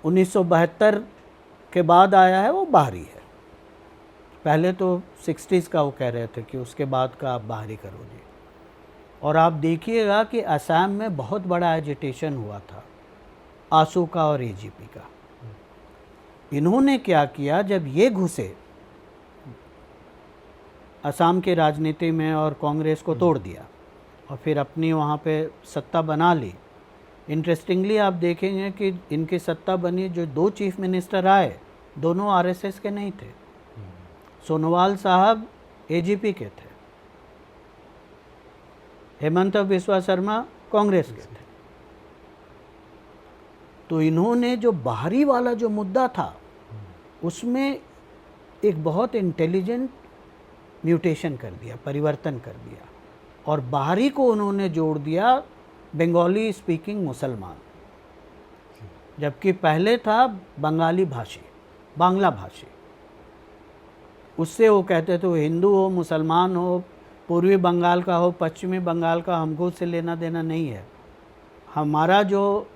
1972 के बाद आया है वो बाहरी है। पहले तो 60s का वो कह रहे थे कि उसके बाद का आप बाहरी करो जी। और आप देखिएगा कि असम में बहुत बड़ा एजिटेशन हुआ था आसू का और एजीपी का। इन्होंने क्या किया, जब ये घुसे असम के राजनीति में और कांग्रेस को तोड़ दिया और फिर अपनी वहाँ पे सत्ता बना ली। इंटरेस्टिंगली आप देखेंगे कि इनकी सत्ता बनी, जो 2 चीफ मिनिस्टर आए दोनों आरएसएस के नहीं थे। सोनोवाल साहब एजीपी के थे, हेमंत बिस्वा शर्मा कांग्रेस के थे। तो इन्होंने जो बाहरी वाला जो मुद्दा था उसमें एक बहुत इंटेलिजेंट म्यूटेशन कर दिया, परिवर्तन कर दिया, और बाहरी को उन्होंने जोड़ दिया बंगाली स्पीकिंग मुसलमान, जबकि पहले था बंगाली भाषी, बांग्ला भाषी। उससे वो कहते थे वो हिंदू हो, मुसलमान हो, पूर्वी बंगाल का हो, पश्चिमी बंगाल का, हमको उससे लेना देना नहीं है। हमारा जो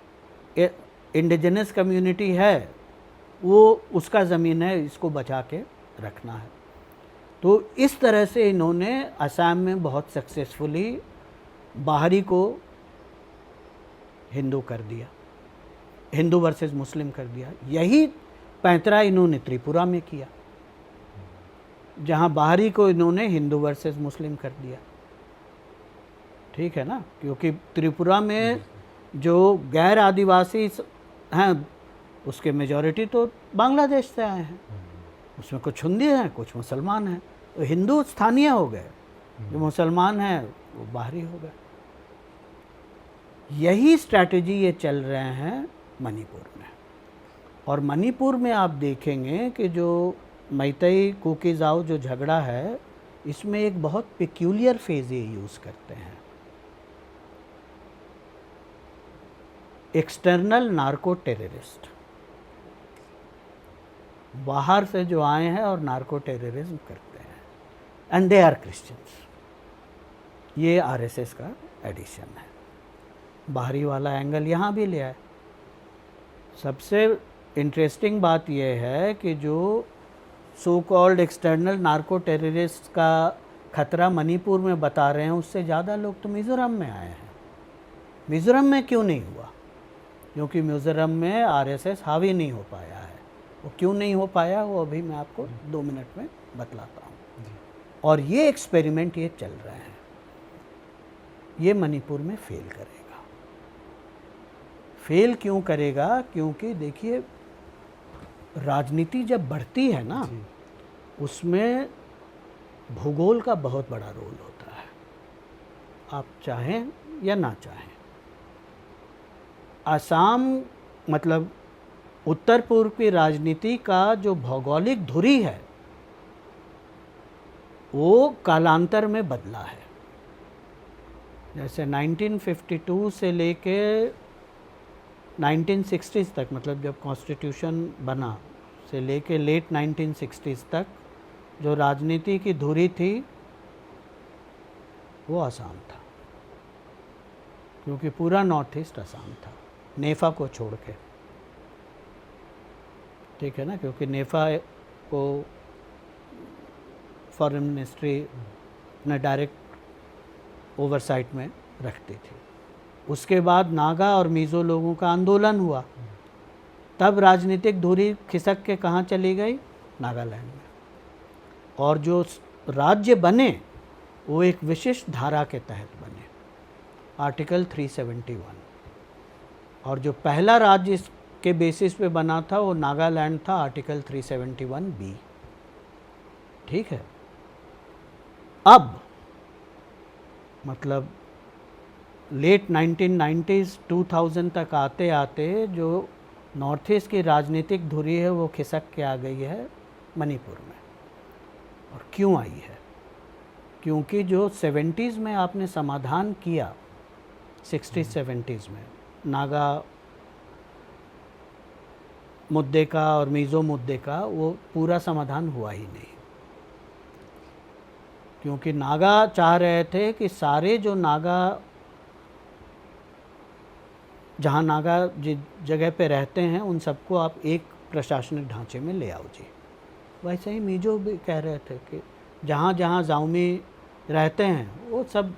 इंडिजिनस कम्युनिटी है वो उसका ज़मीन है, इसको बचा के रखना है। तो इस तरह से इन्होंने असम में बहुत सक्सेसफुली बाहरी को हिंदू कर दिया, हिंदू वर्सेस मुस्लिम कर दिया। यही पैंतरा इन्होंने त्रिपुरा में किया, जहां बाहरी को इन्होंने हिंदू वर्सेस मुस्लिम कर दिया। ठीक है ना, क्योंकि त्रिपुरा में जो गैर आदिवासी हैं उसके मेजॉरिटी तो बांग्लादेश से आए हैं, उसमें कुछ हिंदी हैं, कुछ मुसलमान हैं। तो हिंदू स्थानीय हो गए, जो मुसलमान हैं वो बाहरी हो गए। यही स्ट्रैटेजी ये चल रहे हैं मणिपुर में। और मणिपुर में आप देखेंगे कि जो मैतई कुकीजाओ जो झगड़ा है, इसमें एक बहुत पिक्यूलियर फेज ये यूज़ करते हैं, एक्सटर्नल नार्को टेररिस्ट, बाहर से जो आए हैं और नार्को टेररिज्म करते हैं, एंड दे आर क्रिश्चियंस। ये आरएसएस का एडिशन है, बाहरी वाला एंगल यहाँ भी ले आए। सबसे इंटरेस्टिंग बात यह है कि जो so called external narco terrorist का खतरा मणिपुर में बता रहे हैं, उससे ज़्यादा लोग तो मिज़ोरम में आए हैं। मिज़ोरम में क्यों नहीं हुआ? क्योंकि मिज़ोरम में आरएसएस हावी नहीं हो पाया है। वो क्यों नहीं हो पाया वो अभी मैं आपको 2 मिनट में बतलाता हूँ। और ये एक्सपेरिमेंट ये चल रहे हैं, ये मणिपुर में फेल करेगा। फेल क्यों करेगा? क्योंकि देखिए, राजनीति जब बढ़ती है ना, उसमें भूगोल का बहुत बड़ा रोल होता है, आप चाहें या ना चाहें। असम मतलब उत्तर पूर्व की राजनीति का जो भौगोलिक धुरी है वो कालांतर में बदला है। जैसे 1952 से लेके 1960s तक, मतलब जब कॉन्स्टिट्यूशन बना से लेके लेट 1960s तक जो राजनीति की धुरी थी वो असम था, क्योंकि पूरा नॉर्थ ईस्ट असम था, नेफा को छोड़ के। ठीक है ना, क्योंकि नेफा को फॉरेन मिनिस्ट्री ने डायरेक्ट ओवरसाइट में रखती थी। उसके बाद नागा और मिज़ो लोगों का आंदोलन हुआ, तब राजनीतिक धुरी खिसक के कहाँ चली गई? नागालैंड में। और जो राज्य बने वो एक विशिष्ट धारा के तहत बने, आर्टिकल 371। और जो पहला राज्य के बेसिस पे बना था वो नागालैंड था, आर्टिकल 371B। ठीक है, अब मतलब लेट 1990s 2000 तक आते आते जो नॉर्थ ईस्ट की राजनीतिक धुरी है वो खिसक के आ गई है मणिपुर में। और क्यों आई है? क्योंकि जो 70s में आपने समाधान किया, 60s 70s में नागा मुद्दे का और मिज़ो मुद्दे का, वो पूरा समाधान हुआ ही नहीं। क्योंकि नागा चाह रहे थे कि सारे जो नागा, जहाँ नागा जिस जगह पे रहते हैं उन सबको आप एक प्रशासनिक ढांचे में ले आओ जी। वैसे ही मिज़ो भी कह रहे थे कि जहाँ जहाँ जाओमी रहते हैं वो सब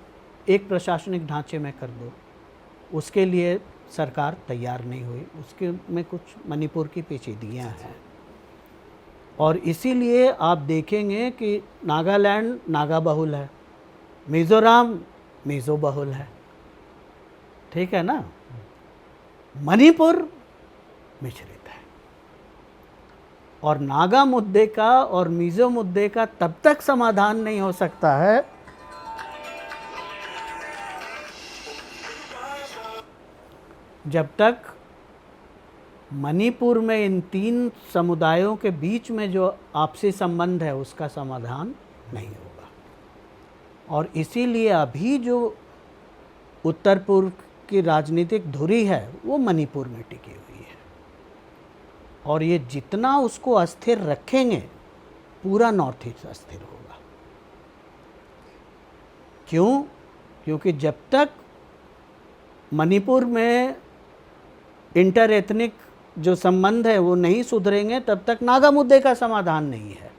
एक प्रशासनिक ढांचे में कर दो, उसके लिए सरकार तैयार नहीं हुई। उसके में कुछ मणिपुर की पेचीदगियाँ हैं, और इसीलिए आप देखेंगे कि नागालैंड नागा बहुल है, मिज़ोरम मिज़ो बहुल है, ठीक है ना, मणिपुर मिश्रित है। और नागा मुद्दे का और मिज़ो मुद्दे का तब तक समाधान नहीं हो सकता है जब तक मणिपुर में इन 3 समुदायों के बीच में जो आपसी संबंध है उसका समाधान नहीं होगा। और इसीलिए अभी जो उत्तर पूर्व की राजनीतिक धुरी है वो मणिपुर में टिकी हुई है, और ये जितना उसको अस्थिर रखेंगे पूरा नॉर्थ ईस्ट अस्थिर होगा। क्यों? क्योंकि जब तक मणिपुर में इंटर एथनिक जो संबंध है वो नहीं सुधरेंगे तब तक नागा मुद्दे का समाधान नहीं है।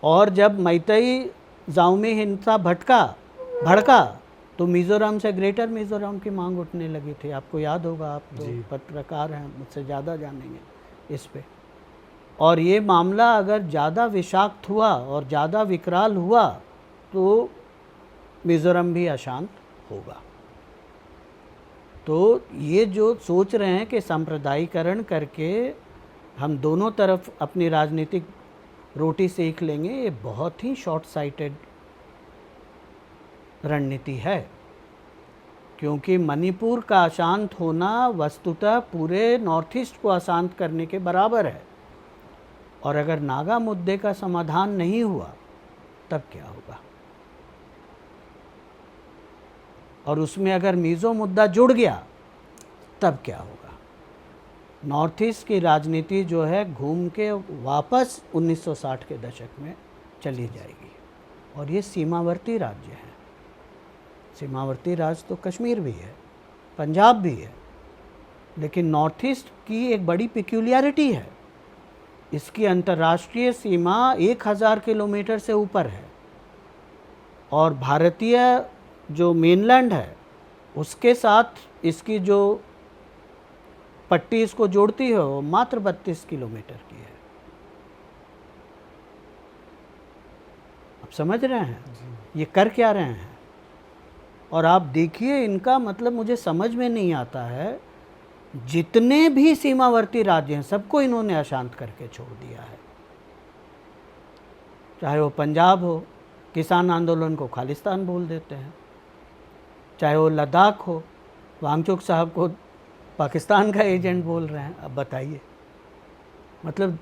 और जब मैतेई जाओमी हिंसा भड़का तो मिज़ोरम से ग्रेटर मिज़ोरम की मांग उठने लगी थी। आपको याद होगा, आप तो पत्रकार हैं, मुझसे ज़्यादा जानेंगे इस पे। और ये मामला अगर ज़्यादा विषाक्त हुआ और ज़्यादा विकराल हुआ तो मिज़ोरम भी अशांत होगा। तो ये जो सोच रहे हैं कि सांप्रदायिकरण करके हम दोनों तरफ अपनी राजनीतिक रोटी सेक लेंगे, ये बहुत ही शॉर्ट साइटेड रणनीति है। क्योंकि मणिपुर का अशांत होना वस्तुतः पूरे नॉर्थ ईस्ट को अशांत करने के बराबर है। और अगर नागा मुद्दे का समाधान नहीं हुआ तब क्या होगा? और उसमें अगर मिज़ो मुद्दा जुड़ गया तब क्या होगा? नॉर्थ ईस्ट की राजनीति जो है घूम के वापस 1960 के दशक में चली जाएगी। और ये सीमावर्ती राज्य हैं। सीमावर्ती राज्य तो कश्मीर भी है, पंजाब भी है, लेकिन नॉर्थ ईस्ट की एक बड़ी पिक्यूलियरिटी है, इसकी अंतर्राष्ट्रीय सीमा 1000 किलोमीटर से ऊपर है। और भारतीय जो मेनलैंड है उसके साथ इसकी जो पट्टी इसको जोड़ती है वो मात्र 32 किलोमीटर की है। आप समझ रहे हैं ये कर क्या रहे हैं? और आप देखिए, इनका मतलब मुझे समझ में नहीं आता है, जितने भी सीमावर्ती राज्य हैं सबको इन्होंने अशांत करके छोड़ दिया है। चाहे वो पंजाब हो, किसान आंदोलन को खालिस्तान बोल देते हैं, चाहे वो लद्दाख हो, वांगचुक साहब को पाकिस्तान का एजेंट बोल रहे हैं। अब बताइए, मतलब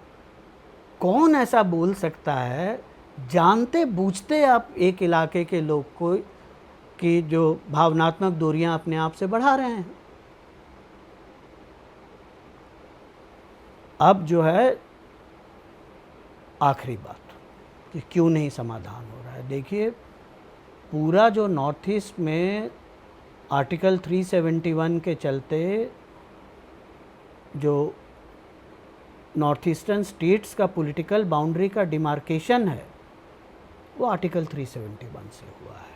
कौन ऐसा बोल सकता है जानते बूझते आप एक इलाके के लोग को कि जो भावनात्मक दूरियां अपने आप से बढ़ा रहे हैं। अब जो है आखिरी बात कि क्यों नहीं समाधान हो रहा है। देखिए, पूरा जो नॉर्थ ईस्ट में आर्टिकल 371 के चलते जो नॉर्थ ईस्टर्न स्टेट्स का पॉलिटिकल बाउंड्री का डिमार्केशन है वो आर्टिकल 371 से हुआ है।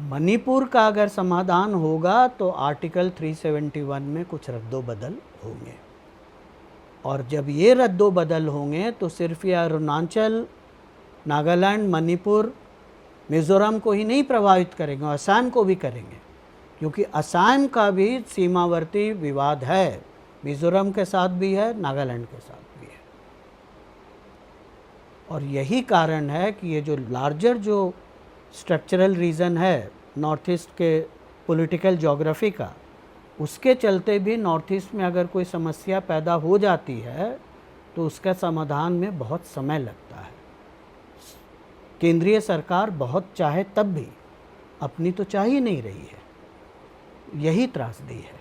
मणिपुर का अगर समाधान होगा तो आर्टिकल 371 में कुछ रद्दोबदल होंगे, और जब ये रद्दोबदल होंगे तो सिर्फ ये अरुणाचल, नागालैंड, मणिपुर, मिज़ोरम को ही नहीं प्रभावित करेंगे, असम को भी करेंगे। क्योंकि असम का भी सीमावर्ती विवाद है, मिज़ोरम के साथ भी है, नागालैंड के साथ भी है। और यही कारण है कि ये जो लार्जर जो स्ट्रक्चरल रीज़न है नॉर्थ ईस्ट के पॉलिटिकल ज्योग्राफी का, उसके चलते भी नॉर्थ ईस्ट में अगर कोई समस्या पैदा हो जाती है तो उसका समाधान में बहुत समय लगता है। केंद्रीय सरकार बहुत चाहे तब भी अपनी तो चाह ही नहीं रही है, यही त्रासदी है।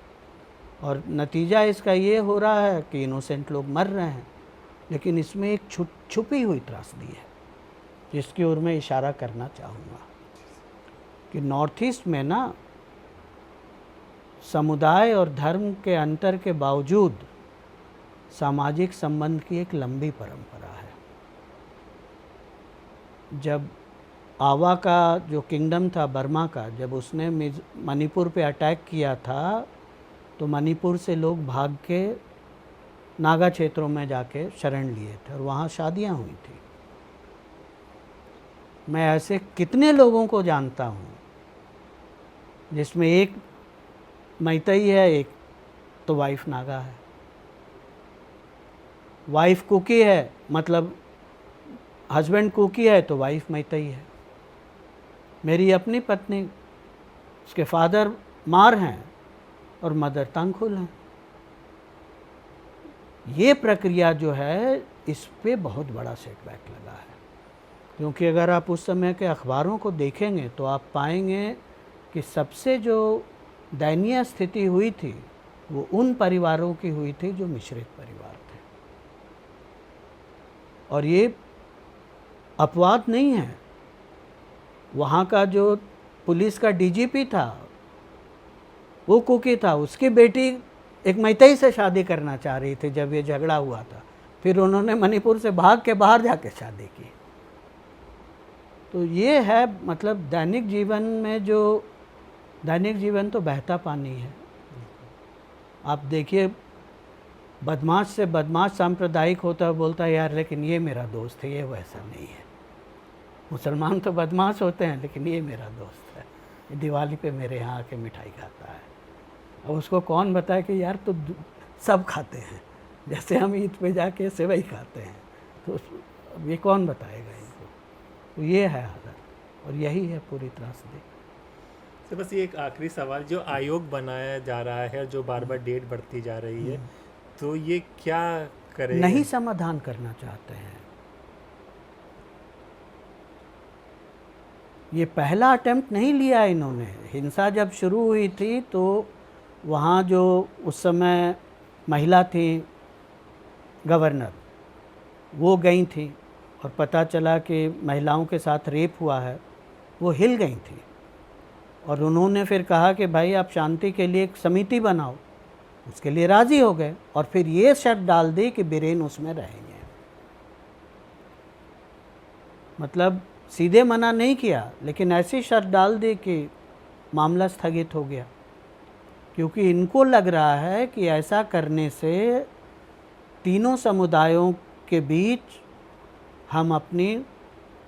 और नतीजा इसका ये हो रहा है कि इनोसेंट लोग मर रहे हैं, लेकिन इसमें एक छुपी हुई त्रासदी है जिसकी ओर मैं इशारा करना चाहूँगा कि नॉर्थ ईस्ट में ना समुदाय और धर्म के अंतर के बावजूद सामाजिक संबंध की एक लंबी परंपरा है। जब आवा का जो किंगडम था बर्मा का, जब उसने मणिपुर पे अटैक किया था तो मणिपुर से लोग भाग के नागा क्षेत्रों में जाके शरण लिए थे और वहाँ शादियाँ हुई थी। मैं ऐसे कितने लोगों को जानता हूँ जिसमें एक मैतई है, एक तो वाइफ नागा है, वाइफ कुकी है, मतलब हस्बैंड कुकी है तो वाइफ मैतई है। मेरी अपनी पत्नी, उसके फादर मार हैं और मदर तांगखुल हैं। ये प्रक्रिया जो है, इस पे बहुत बड़ा सेटबैक लगा है, क्योंकि अगर आप उस समय के अखबारों को देखेंगे तो आप पाएंगे कि सबसे जो दयनीय स्थिति हुई थी वो उन परिवारों की हुई थी जो मिश्रित परिवार थे। और ये अपवाद नहीं है, वहाँ का जो पुलिस का डीजीपी था वो कुकी था, उसकी बेटी एक मैतई से शादी करना चाह रही थी जब ये झगड़ा हुआ था, फिर उन्होंने मणिपुर से भाग के बाहर जाके शादी की। तो ये है, मतलब दैनिक जीवन में जो, दैनिक जीवन तो बहता पानी है। आप देखिए, बदमाश से बदमाश सांप्रदायिक होता है, बोलता है यार लेकिन ये मेरा दोस्त है, ये वैसा नहीं है। मुसलमान तो बदमाश होते हैं लेकिन ये मेरा दोस्त है, ये दिवाली पे मेरे यहाँ आके मिठाई खाता है। अब उसको कौन बताए कि यार तो सब खाते हैं, जैसे हम ईद पे जाके सेवई खाते हैं, तो अब ये कौन बताएगा इनको। तो ये है हालत और यही है पूरी त्रासदी। तो बस ये एक आखिरी सवाल, जो आयोग बनाया जा रहा है, जो बार बार डेट बढ़ती जा रही है, तो ये क्या करे? नहीं समाधान करना चाहते हैं। ये पहला अटेम्प्ट नहीं लिया इन्होंने। हिंसा जब शुरू हुई थी तो वहाँ जो उस समय महिला थी गवर्नर, वो गई थी और पता चला कि महिलाओं के साथ रेप हुआ है, वो हिल गई थी और उन्होंने फिर कहा कि भाई आप शांति के लिए एक समिति बनाओ, उसके लिए राज़ी हो गए और फिर ये शर्त डाल दी कि बीरेन उसमें रहेंगे। मतलब सीधे मना नहीं किया, लेकिन ऐसी शर्त डाल दी कि मामला स्थगित हो गया, क्योंकि इनको लग रहा है कि ऐसा करने से तीनों समुदायों के बीच हम अपनी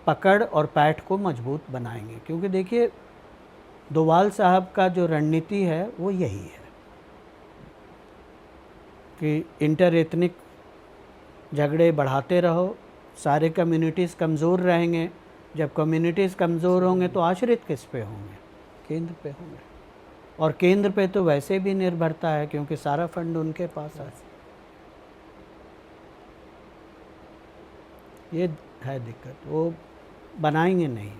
पकड़ और पैठ को मजबूत बनाएंगे। क्योंकि देखिए, डोवाल साहब का जो रणनीति है वो यही है कि इंटर एथनिक झगड़े बढ़ाते रहो, सारे कम्युनिटीज़ कमज़ोर रहेंगे। जब कम्युनिटीज़ कमज़ोर होंगे तो आश्रित किस पे होंगे? केंद्र पे होंगे, और केंद्र पे तो वैसे भी निर्भरता है क्योंकि सारा फंड उनके पास है। ये है दिक्कत, वो बनाएंगे नहीं।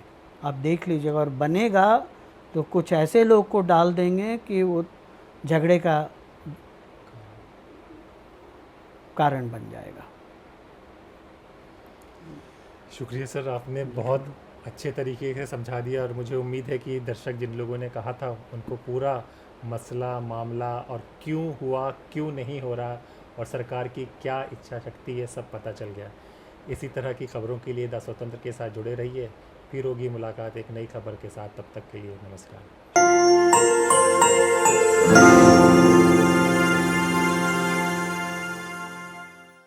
आप देख लीजिएगा, और बनेगा तो कुछ ऐसे लोग को डाल देंगे कि वो झगड़े का कारण बन जाएगा। शुक्रिया सर, आपने बहुत अच्छे तरीके से समझा दिया और मुझे उम्मीद है कि दर्शक जिन लोगों ने कहा था उनको पूरा मसला, मामला और क्यों हुआ, क्यों नहीं हो रहा और सरकार की क्या इच्छा शक्ति है, सब पता चल गया। इसी तरह की खबरों के लिए द स्वतंत्र के साथ जुड़े रहिए। फिर होगी मुलाकात एक नई खबर के साथ, तब तक के लिए नमस्कार।